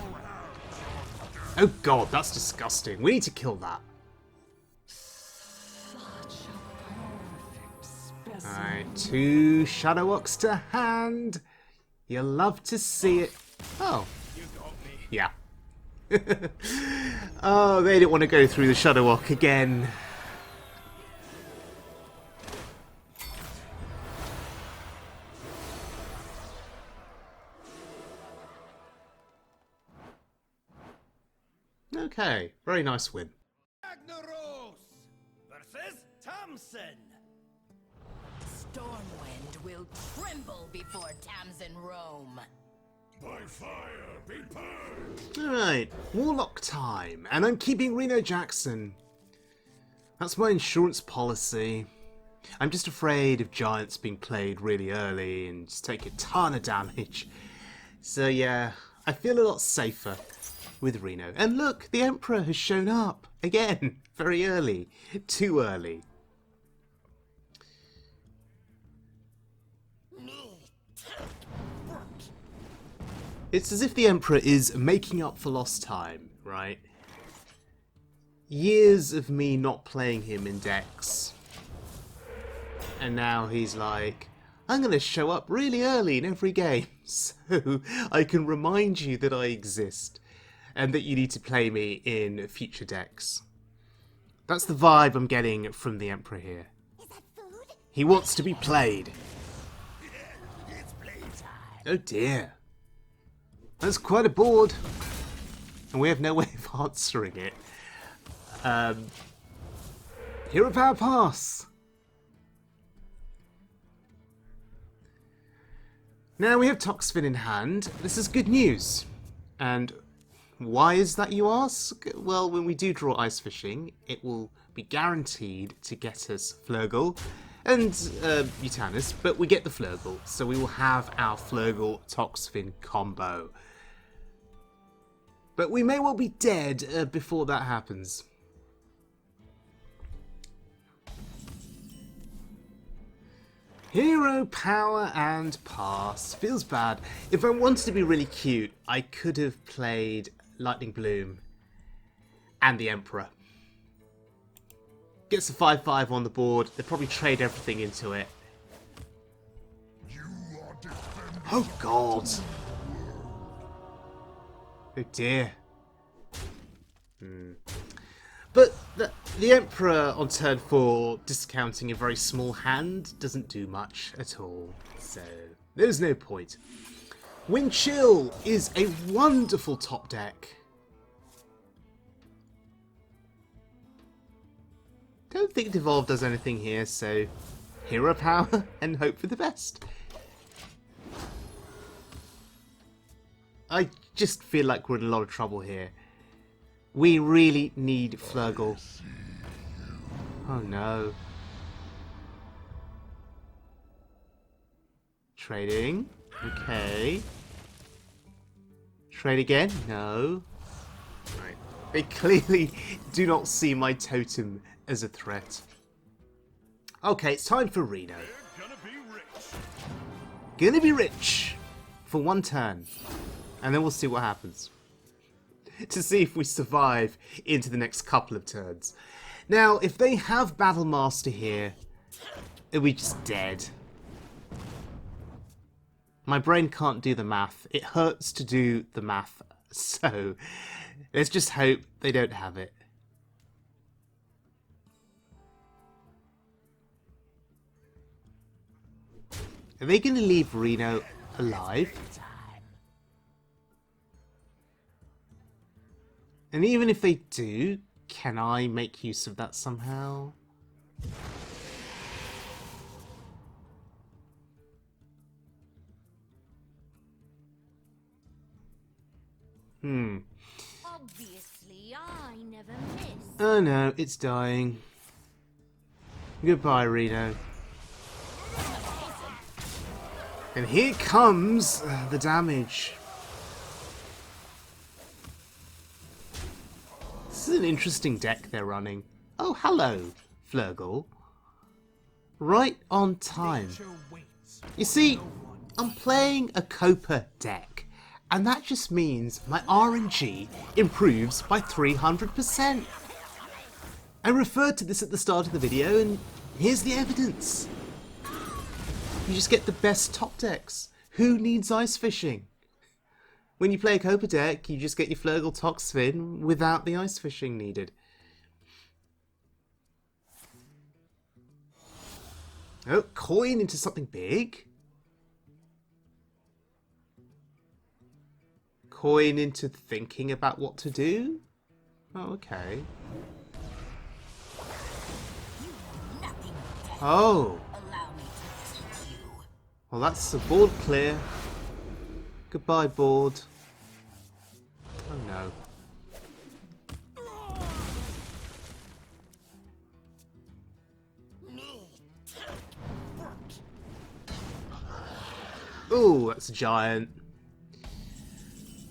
Oh god, that's disgusting. We need to kill that. Alright, 2 Shudderwocks to hand. You'll love to see it. Oh. You got me. Yeah. Oh, they didn't want to go through the Shudderwock again. Okay, very nice win. Ragnaros versus Thompson. Stormwind will tremble before Tamsin Rome. By fire, be burned. Alright, Warlock time, and I'm keeping Reno Jackson. That's my insurance policy. I'm just afraid of giants being played really early and just take a ton of damage. So yeah, I feel a lot safer with Reno. And look, the Emperor has shown up again, very early, too early. It's as if the Emperor is making up for lost time, right? Years of me not playing him in decks. And now he's like, I'm going to show up really early in every game so I can remind you that I exist and that you need to play me in future decks. That's the vibe I'm getting from the Emperor here. He wants to be played. It's playtime. Oh dear. That's quite a board. And we have no way of answering it. Hero Power Pass. Now we have Toxfin in hand. This is good news. And why is that, you ask? Well, when we do draw Ice Fishing, it will be guaranteed to get us Flurgle and Utanus, but we get the Flurgle, so we will have our Flurgle Toxfin combo. But we may well be dead before that happens. Hero Power and Pass. Feels bad. If I wanted to be really cute, I could have played Lightning Bloom and the Emperor. Gets a 5/5 on the board. They'll probably trade everything into it. You are defending. Oh god. Oh dear. But the Emperor on turn 4, discounting a very small hand, doesn't do much at all. So there's no point. Wind Chill is a wonderful top deck. Don't think Devolve does anything here, so Hero Power and hope for the best. I just feel like we're in a lot of trouble here. We really need Flurgle. Oh no. Trading. Okay. Trade again? No. Right. They clearly do not see my totem as a threat. Okay, it's time for Reno. Gonna be rich. Gonna be rich for one turn. And then we'll see what happens. To see if we survive into the next couple of turns. Now, if they have Battle Master here, are we just dead? My brain can't do the math. It hurts to do the math. So, let's just hope they don't have it. Are they going to leave Reno alive? And even if they do, can I make use of that somehow? Obviously, I never miss. Oh no, it's dying. Goodbye, Reno. And here comes the damage. This is an interesting deck they're running. Oh, hello, Flurgle. Right on time. You see, I'm playing a Copa deck, and that just means my RNG improves by 300%. I referred to this at the start of the video, and here's the evidence. You just get the best top decks. Who needs ice fishing? When you play a Copa deck, you just get your Flurgle Toxfin without the ice fishing needed. Oh, coin into something big? Coin into thinking about what to do? Oh, okay. Oh. Well, that's a board clear. Goodbye, board. Oh no. Ooh, that's a giant.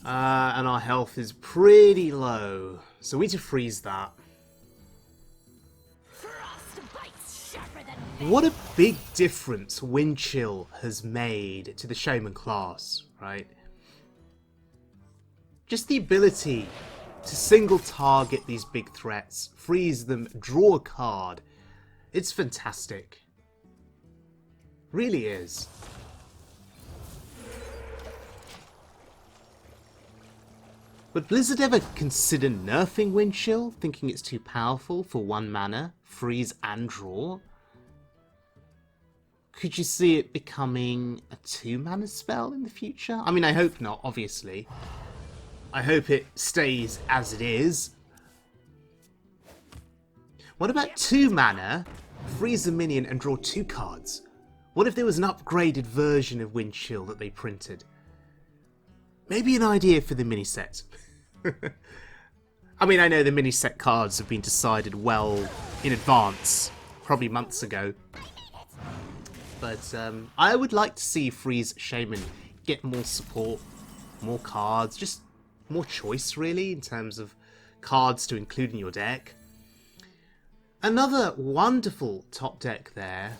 And our health is pretty low. So we need to freeze that. What a big difference Wind Chill has made to the Shaman class, right? Just the ability to single target these big threats, freeze them, draw a card. It's fantastic. Really is. Would Blizzard ever consider nerfing Wind Chill, thinking it's too powerful for 1 mana, freeze and draw? Could you see it becoming a 2 mana spell in the future? I mean, I hope not, obviously. I hope it stays as it is. What about 2 mana, freeze a minion and draw 2 cards? What if there was an upgraded version of Wind Chill that they printed? Maybe an idea for the mini set. I mean, I know the mini set cards have been decided well in advance, probably months ago. But I would like to see Freeze Shaman get more support, more cards, just more choice really in terms of cards to include in your deck. Another wonderful top deck there.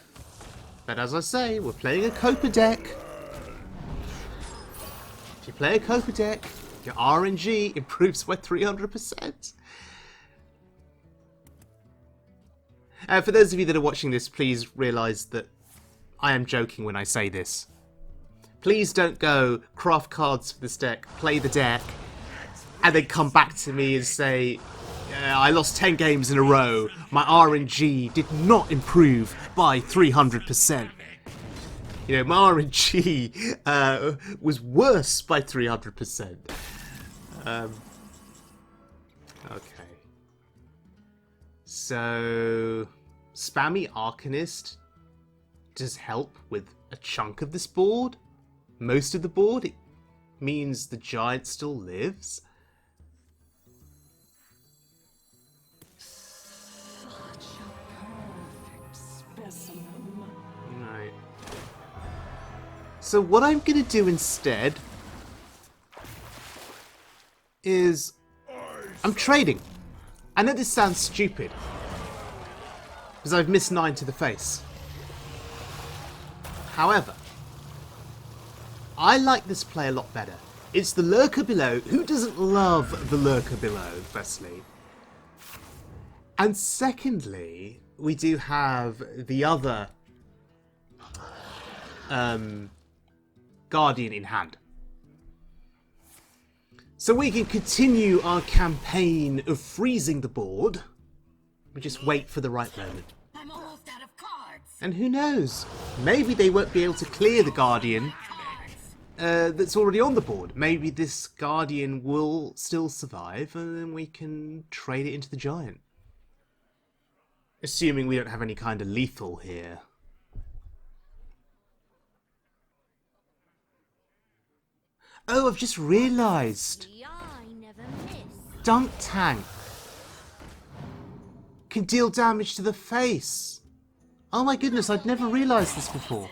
But as I say, we're playing a Copa deck. If you play a Copa deck, your RNG improves by 300%. For those of you that are watching this, please realise that I am joking when I say this. Please don't go craft cards for this deck, play the deck, and then come back to me and say, I lost 10 games in a row, my RNG did not improve by 300%. You know, my RNG was worse by 300%. Okay. So, Spammy Arcanist does help with a chunk of this board. Most of the board, it means the giant still lives. Right. So what I'm going to do instead is I'm trading. I know this sounds stupid because I've missed 9 to the face. However, I like this play a lot better. It's the lurker below. Who doesn't love the lurker below, firstly? And secondly, we do have the other Guardian in hand. So we can continue our campaign of freezing the board. We just wait for the right moment. I'm almost out of cards. And who knows? Maybe they won't be able to clear the Guardian that's already on the board. Maybe this Guardian will still survive and then we can trade it into the Giant. Assuming we don't have any kind of lethal here. Oh, I've just realised. I never miss. Dunk Tank can deal damage to the face. Oh my goodness, I'd never realised this before.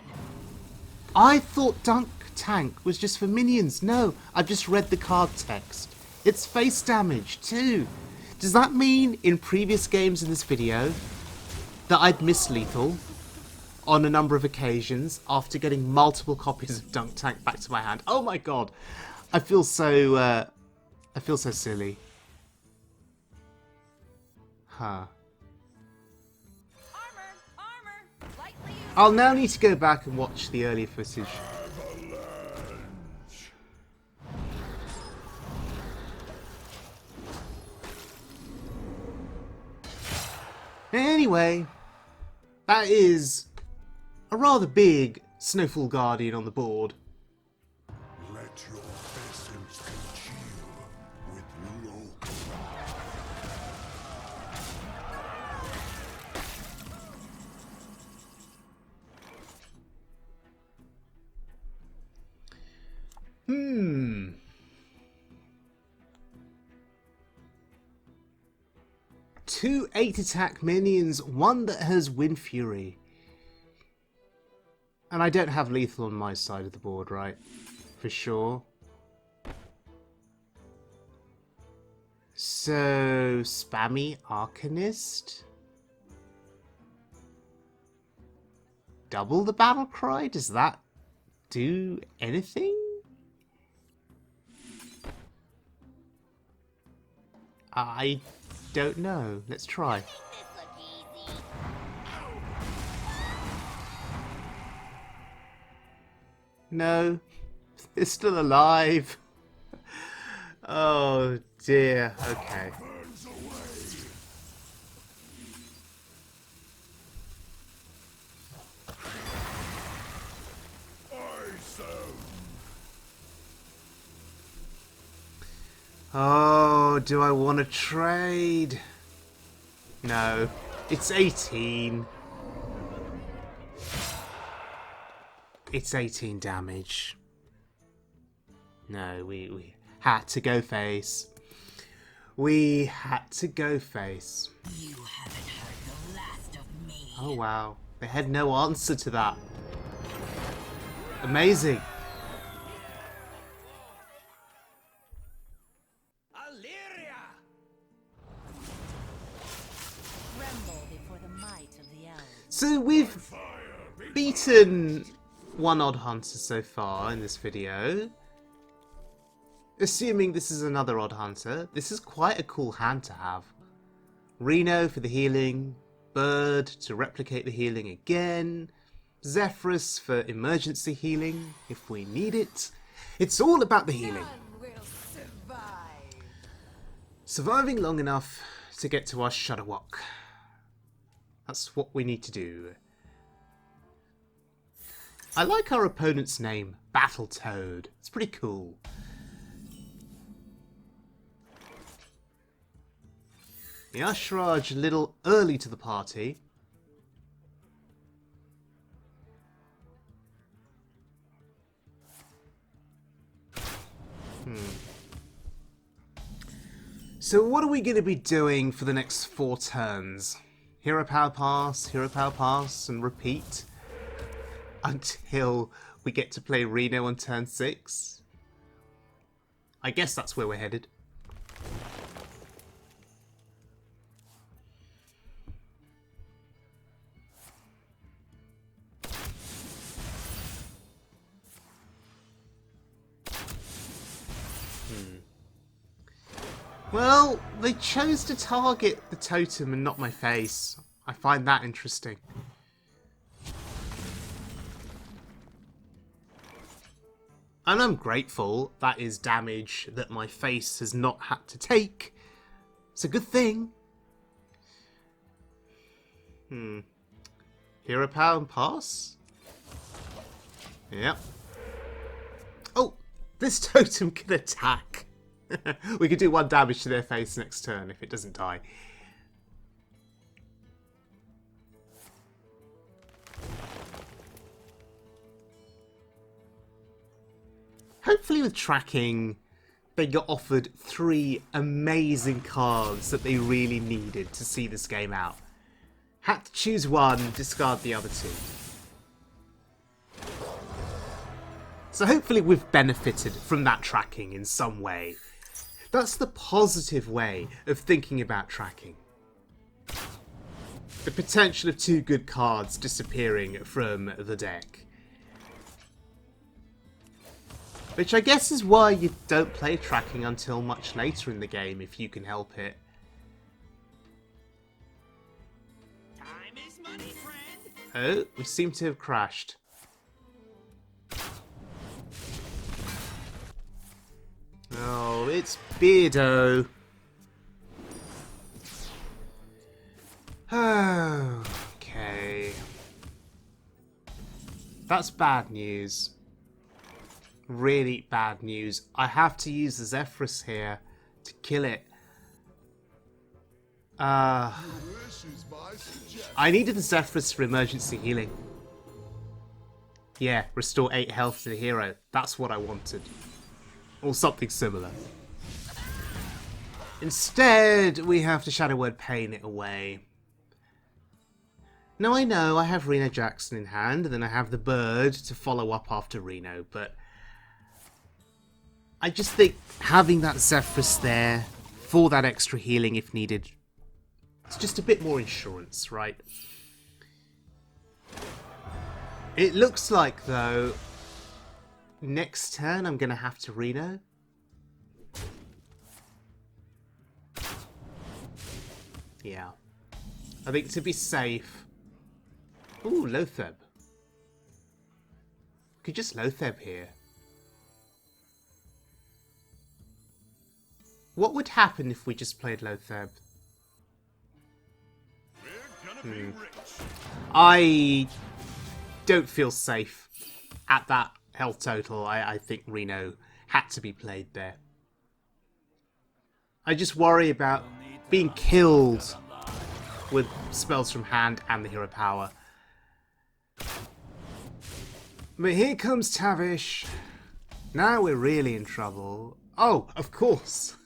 I thought Dunk Tank was just for minions. No, I've just read the card text. It's face damage too. Does that mean in previous games in this video that I'd missed lethal on a number of occasions after getting multiple copies of Dunk Tank back to my hand? Oh my god, I feel so silly. Huh. Armor. Lightly used. I'll now need to go back and watch the earlier footage. Anyway, that is a rather big Snowfall Guardian on the board. Let your essence congeal with local. Hmm. Two 8 attack minions, one that has Wind Fury. And I don't have lethal on my side of the board, right? For sure. So, spammy Arcanist? Double the battle cry? Does that do anything? I don't know. Let's try. This look easy. No, they're still alive. Oh dear. Okay. Burns away. Awesome. Oh, do I want to trade? No, it's 18. It's 18 damage. No, we had to go face. We had to go face. You haven't heard the last of me. Oh wow, they had no answer to that. Amazing. Tremble before the might of the elves. So we've beaten one odd hunter so far in this video. Assuming this is another odd hunter, this is quite a cool hand to have. Reno for the healing, Bird to replicate the healing again, Zephyrus for emergency healing if we need it. It's all about the healing. None will survive. Surviving long enough to get to our Shudderwock. That's what we need to do. I like our opponent's name, Battletoad. It's pretty cool. The Ashraj a little early to the party. So what are we going to be doing for the next 4 turns? Hero Power Pass, and repeat until we get to play Reno on turn 6? I guess that's where we're headed. Well, they chose to target the totem and not my face. I find that interesting. And I'm grateful that is damage that my face has not had to take. It's a good thing. Hero power and pass? Yep. Oh! This totem can attack! We could do 1 damage to their face next turn if it doesn't die. Hopefully with tracking, they got offered 3 amazing cards that they really needed to see this game out. Had to choose one, discard the other 2. So hopefully we've benefited from that tracking in some way. That's the positive way of thinking about tracking. The potential of 2 good cards disappearing from the deck. Which I guess is why you don't play tracking until much later in the game, if you can help it. Time is money, friend. Oh, we seem to have crashed. Oh, it's Beardo. Oh, okay. That's bad news. Really bad news. I have to use the Zephyrus here to kill it. I needed the Zephyrus for emergency healing. Yeah, restore 8 health to the hero. That's what I wanted. Or something similar. Instead, we have to Shadow Word Pain it away. Now I know I have Reno Jackson in hand, and then I have the bird to follow up after Reno, but I just think having that Zephyrus there for that extra healing if needed, it's just a bit more insurance, right? It looks like, though, next turn I'm going to have to Reno. Yeah. I think to be safe... Ooh, Lotheb. Could just Lotheb here. What would happen if we just played Lotheb? I don't feel safe at that health total. I think Reno had to be played there. I just worry about being killed with spells from hand and the hero power. But here comes Tavish. Now we're really in trouble. Oh, of course.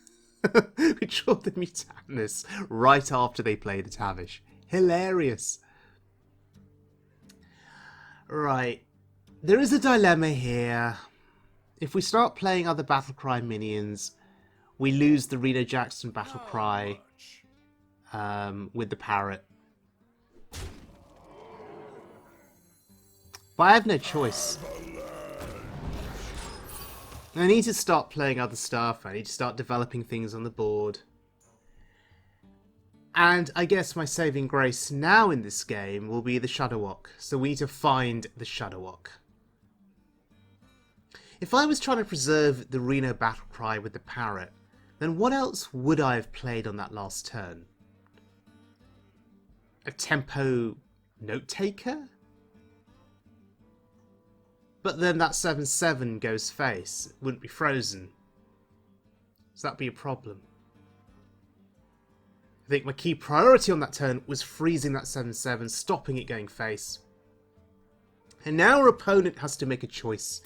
We draw the Mutanus right after they play the Tavish. Hilarious. Right. There is a dilemma here. If we start playing other Battlecry minions, we lose the Reno Jackson Battlecry with the Parrot. But I have no choice. I need to start playing other stuff. I need to start developing things on the board. And I guess my saving grace now in this game will be the Shudderwock. So we need to find the Shudderwock. If I was trying to preserve the Reno Battlecry with the Parrot, then what else would I have played on that last turn? A Tempo Note Taker? But then that 7/7 goes face. It wouldn't be frozen. So that'd be a problem. I think my key priority on that turn was freezing that 7/7, stopping it going face. And now our opponent has to make a choice.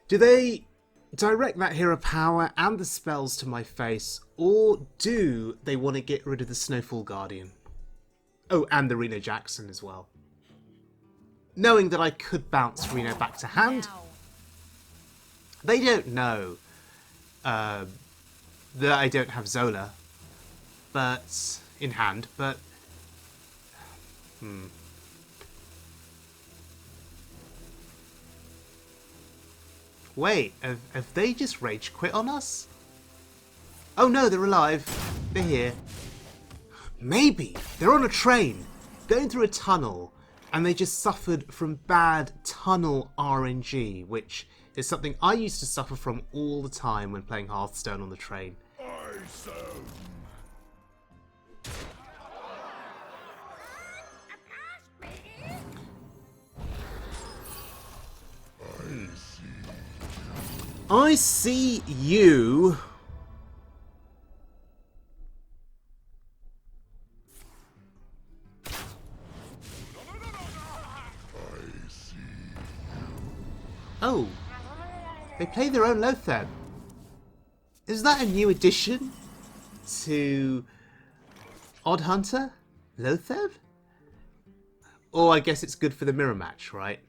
Do they direct that hero power and the spells to my face, or do they want to get rid of the Snowfall Guardian? Oh, and the Reno Jackson as well. Knowing that I could bounce Reno back to hand. They don't know that I don't have Zola but in hand, but wait, have they just rage quit on us? Oh no, they're alive. They're here. Maybe they're on a train going through a tunnel and they just suffered from bad tunnel RNG, which is something I used to suffer from all the time when playing Hearthstone on the train. I see you. Oh, they play their own Lothar. Is that a new addition to Odd Hunter? Lothar? Or I guess it's good for the mirror match, right?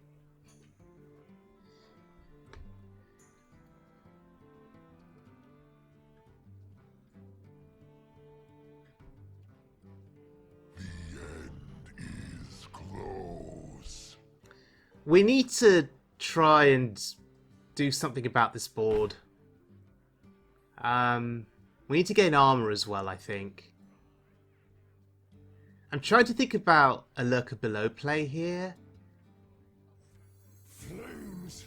The end is close. We need to try and do something about this board. We need to gain armor as well, I think. I'm trying to think about a lurker below play here. Flames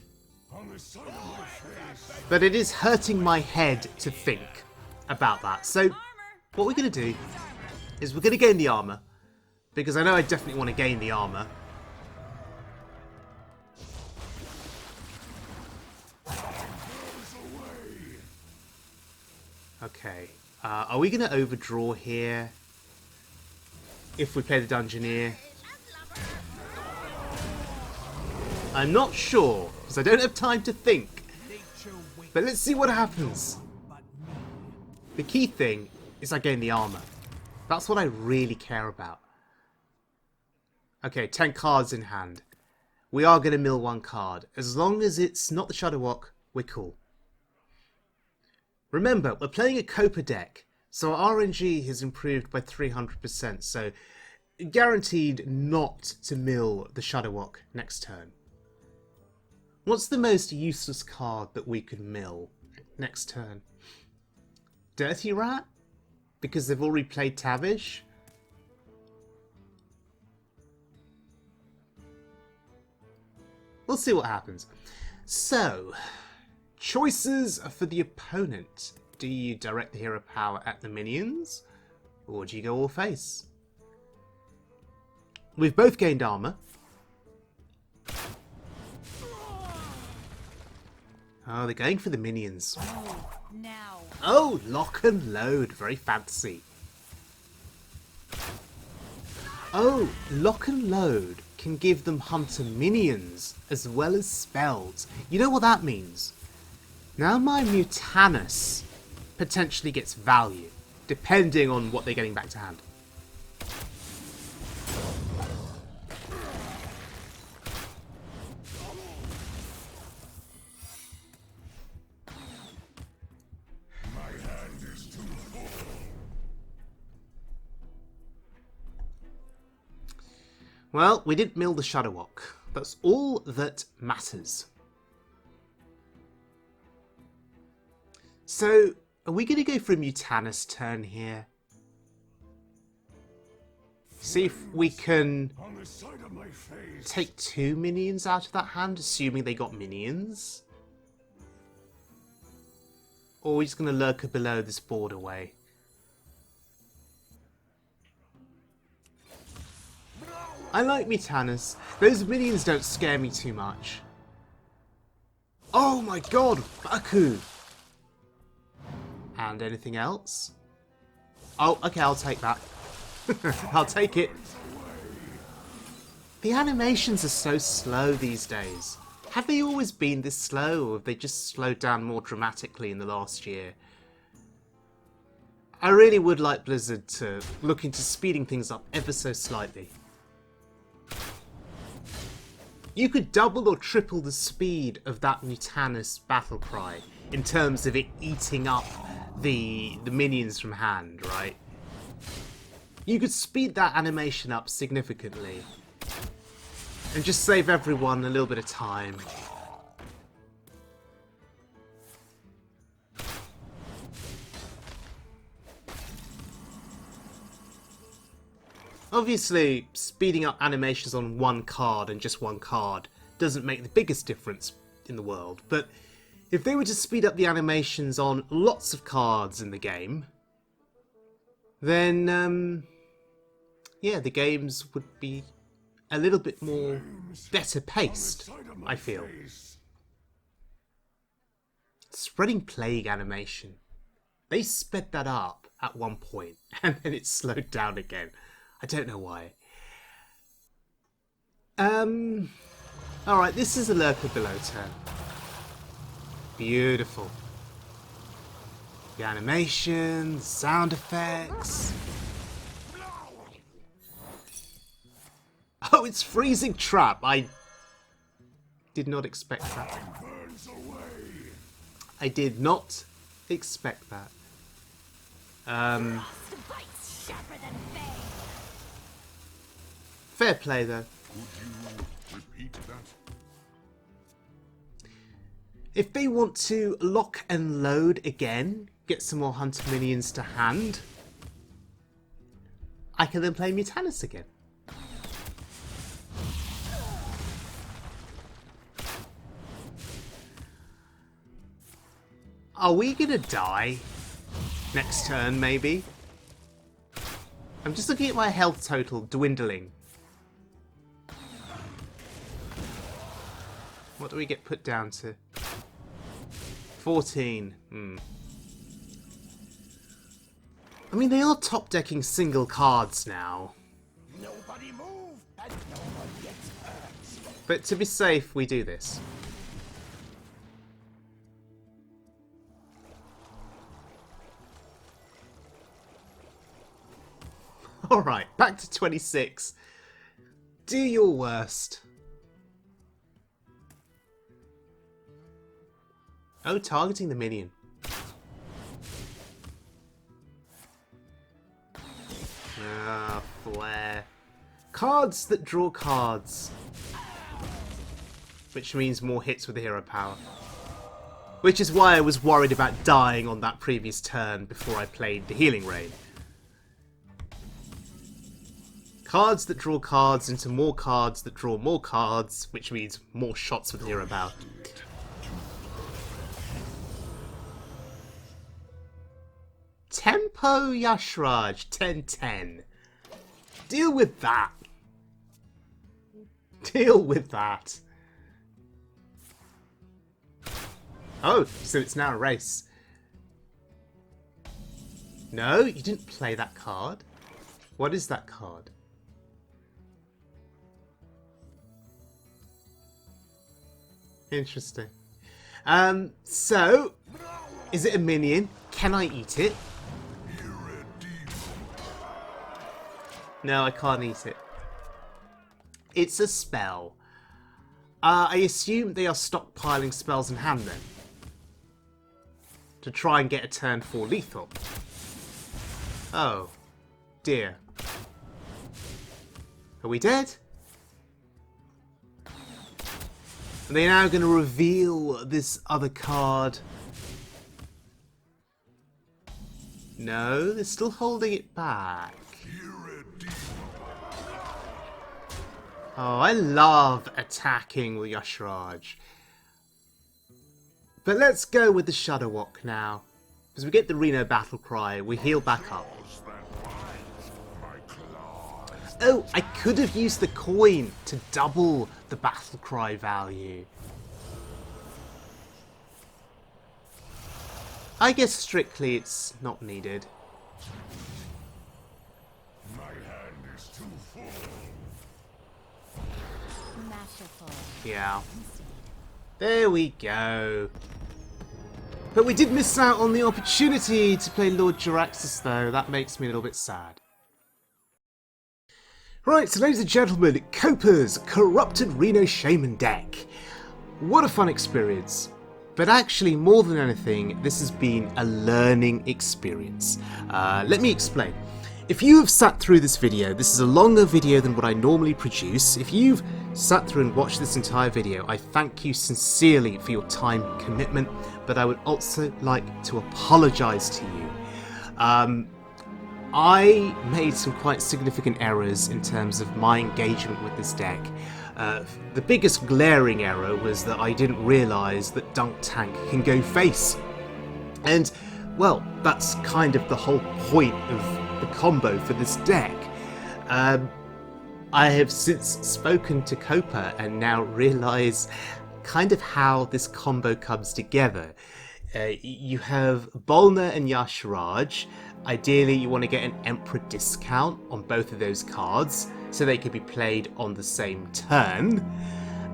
on the side of my face. But it is hurting my head to think about that. So what we're going to do is we're going to gain the armor. Because I know I definitely want to gain the armor. Okay. Are we going to overdraw here? If we play the Dungeoneer? I'm not sure, because I don't have time to think. But let's see what happens. The key thing is I gain the armor. That's what I really care about. Okay, 10 cards in hand. We are going to mill one card. As long as it's not the Shudderwock, we're cool. Remember, we're playing a Copa deck, so our RNG has improved by 300%, so guaranteed not to mill the Shudderwock next turn. What's the most useless card that we could mill next turn? Dirty Rat? Because they've already played Tavish? We'll see what happens. So, choices for the opponent. Do you direct the hero power at the minions? Or do you go all face? We've both gained armor. Oh, they're going for the minions. Now. Oh, lock and load. Very fancy. Oh, lock and load can give them hunter minions as well as spells. You know what that means? Now my Mutanus potentially gets value, depending on what they're getting back to hand. My hand is too full. Well, we didn't mill the Shudderwock. That's all that matters. So, are we going to go for a Mutanus turn here? See if we can On the side of my face. take 2 minions out of that hand, assuming they got minions? Or are we just going to lurker below this board away? I like Mutanus. Those minions don't scare me too much. Oh my god, Baku! And anything else? Oh, okay, I'll take that. I'll take it. The animations are so slow these days. Have they always been this slow, or have they just slowed down more dramatically in the last year? I really would like Blizzard to look into speeding things up ever so slightly. You could double or triple the speed of that Mutanus battle cry in terms of it eating up the minions from hand, right? You could speed that animation up significantly and just save everyone a little bit of time. Obviously, speeding up animations on one card and just one card doesn't make the biggest difference in the world, but if they were to speed up the animations on lots of cards in the game, then, yeah, the games would be a little bit more better paced, I feel. Spreading Plague animation. They sped that up at one point, and then it slowed down again. I don't know why. Alright, this is a lurker below turn. Beautiful. The animation, sound effects. Oh, it's freezing trap. I did not expect that. I did not expect that. Fair play though. If they want to lock and load again, get some more hunter minions to hand, I can then play Mutanus again. Are we gonna die next turn, maybe? I'm just looking at my health total dwindling. What do we get put down to? 14. I mean, they are top decking single cards now. Nobody move and no one gets hurt. But to be safe, we do this. Alright, back to 26. Do your worst. Oh, targeting the minion. Ah, flare. Cards that draw cards. Which means more hits with the hero power. Which is why I was worried about dying on that previous turn before I played the Healing Ray. Cards that draw cards into more cards that draw more cards, which means more shots with hero power. Tempo Yashraj 10-10. Deal with that. Deal with that. Oh, so it's now a race. No, you didn't play that card. What is that card? Interesting. So, is it a minion? Can I eat it? No, I can't eat it. It's a spell. I assume they are stockpiling spells in hand then. To try and get a turn 4 lethal. Oh, dear. Are we dead? Are they now going to reveal this other card? No, they're still holding it back. Oh, I love attacking with Yashraj. But let's go with the Shudderwock now. Because we get the Reno battle cry, we heal back up. Oh, I could have used the coin to double the battle cry value. I guess strictly it's not needed. My hand is too full. Masterful. Yeah. There we go. But we did miss out on the opportunity to play Lord Jaraxxus though. That makes me a little bit sad. Right, so ladies and gentlemen, Copa's Corrupted Reno Shaman deck. What a fun experience. But actually, more than anything, this has been a learning experience. Let me explain. If you have sat through this video, this is a longer video than what I normally produce. If you've sat through and watched this entire video, I thank you sincerely for your time and commitment, but I would also like to apologise to you. I made some quite significant errors in terms of my engagement with this deck. The biggest glaring error was that I didn't realise that Dunk Tank can go face. And, well, that's kind of the whole point of the combo for this deck. I have since spoken to Copa and now realise kind of how this combo comes together. You have Bolner and Yashraj. Ideally, you want to get an Emperor discount on both of those cards, so they could be played on the same turn.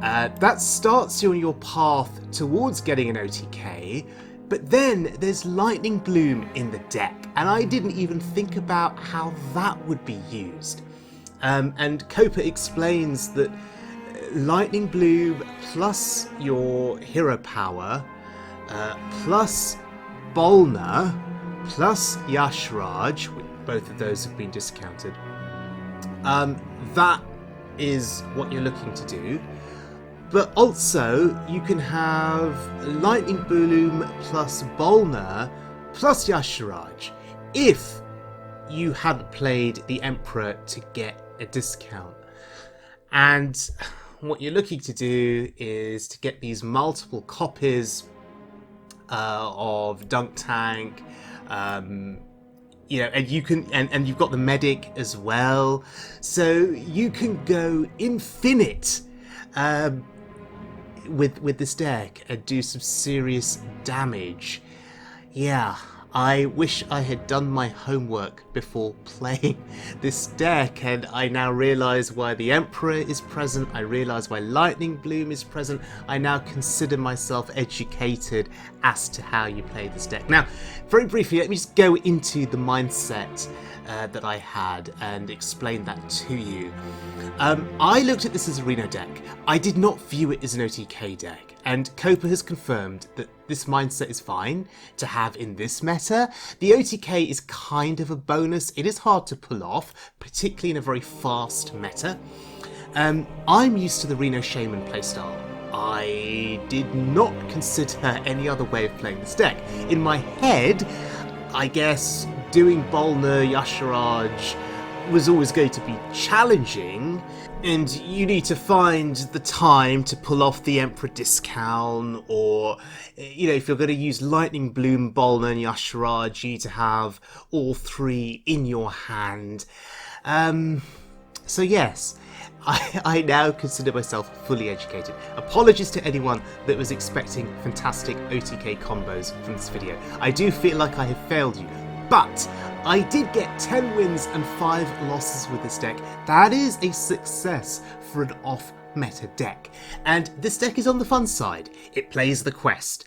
That starts you on your path towards getting an OTK, but then there's Lightning Bloom in the deck, and I didn't even think about how that would be used. And Copa explains that Lightning Bloom plus your hero power, plus Bolner, plus Yashraj, both of those have been discounted. That is what you're looking to do. But also, you can have Lightning Bloom plus Bolner plus Yashraj if you hadn't played the Emperor to get a discount. And what you're looking to do is to get these multiple copies of Dunk Tank, and you can, and you've got the medic as well, so you can go infinite with this deck and do some serious damage. Yeah, I wish I had done my homework before playing this deck, and I now realise why the Emperor is present, I realise why Lightning Bloom is present, I now consider myself educated as to how you play this deck. Now, very briefly, let me just go into the mindset that I had and explain that to you. I looked at this as a Reno deck. I did not view it as an OTK deck, and Copa has confirmed that this mindset is fine to have in this meta. The OTK is kind of a bonus. It is hard to pull off, particularly in a very fast meta. I'm used to the Reno Shaman playstyle. I did not consider any other way of playing this deck. In my head, I guess doing Bolner, Yashraj was always going to be challenging, and you need to find the time to pull off the Emperor discount, or if you're going to use Lightning Bloom, Bolner and Yashraj, you need to have all three in your hand. So yes, I now consider myself fully educated. Apologies to anyone that was expecting fantastic OTK combos from this video. I do feel like I have failed you, but I did get 10 wins and 5 losses with this deck. That is a success for an off-meta deck. And this deck is on the fun side. It plays the quest.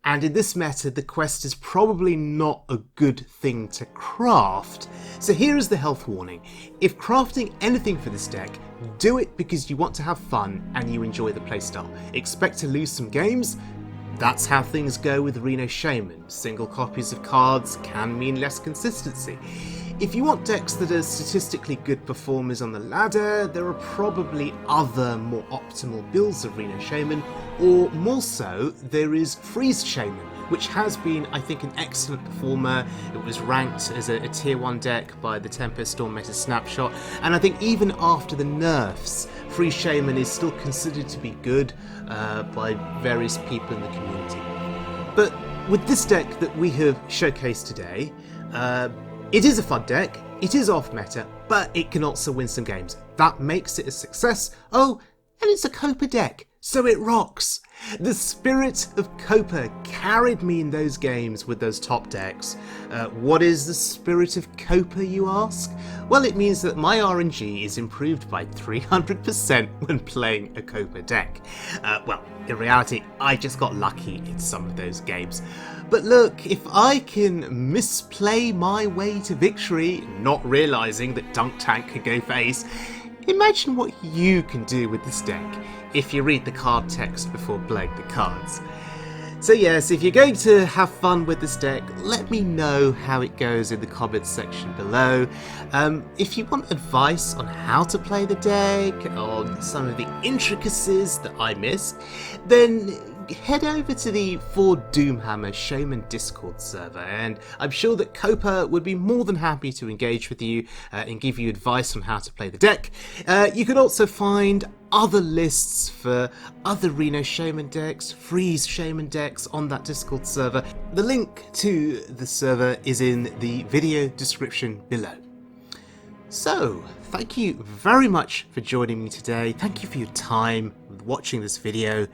And in this meta, the quest is probably not a good thing to craft. So here is the health warning. If crafting anything for this deck, do it because you want to have fun and you enjoy the playstyle. Expect to lose some games. That's how things go with Reno Shaman. Single copies of cards can mean less consistency. If you want decks that are statistically good performers on the ladder, there are probably other more optimal builds of Reno Shaman, or more so, there is Freeze Shaman, which has been, I think, an excellent performer. It was ranked as a tier 1 deck by the Tempest Storm Meta Snapshot, and I think even after the nerfs, Freeze Shaman is still considered to be good by various people in the community. But with this deck that we have showcased today, it is a fun deck, it is off meta, but it can also win some games. That makes it a success. Oh, and it's a Copa deck, so it rocks. The spirit of Copa carried me in those games with those top decks. What is the spirit of Copa, you ask? Well, it means that my RNG is improved by 300% when playing a Copa deck. Well, in reality, I just got lucky in some of those games. But look, if I can misplay my way to victory, not realising that Dunk Tank can go for ace, imagine what you can do with this deck if you read the card text before playing the cards. So yes, if you're going to have fun with this deck, let me know how it goes in the comments section below. If you want advice on how to play the deck, on some of the intricacies that I missed, then head over to the For Doomhammer Shaman Discord server, and I'm sure that Copa would be more than happy to engage with you and give you advice on how to play the deck. You can also find other lists for other Reno Shaman decks, Freeze Shaman decks on that Discord server. The link to the server is in the video description below. So, thank you very much for joining me today. Thank you for your time watching this video.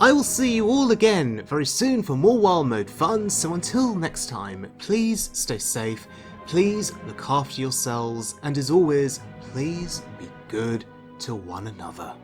I will see you all again very soon for more wild mode fun, so until next time, please stay safe, please look after yourselves, and as always, please be good to one another.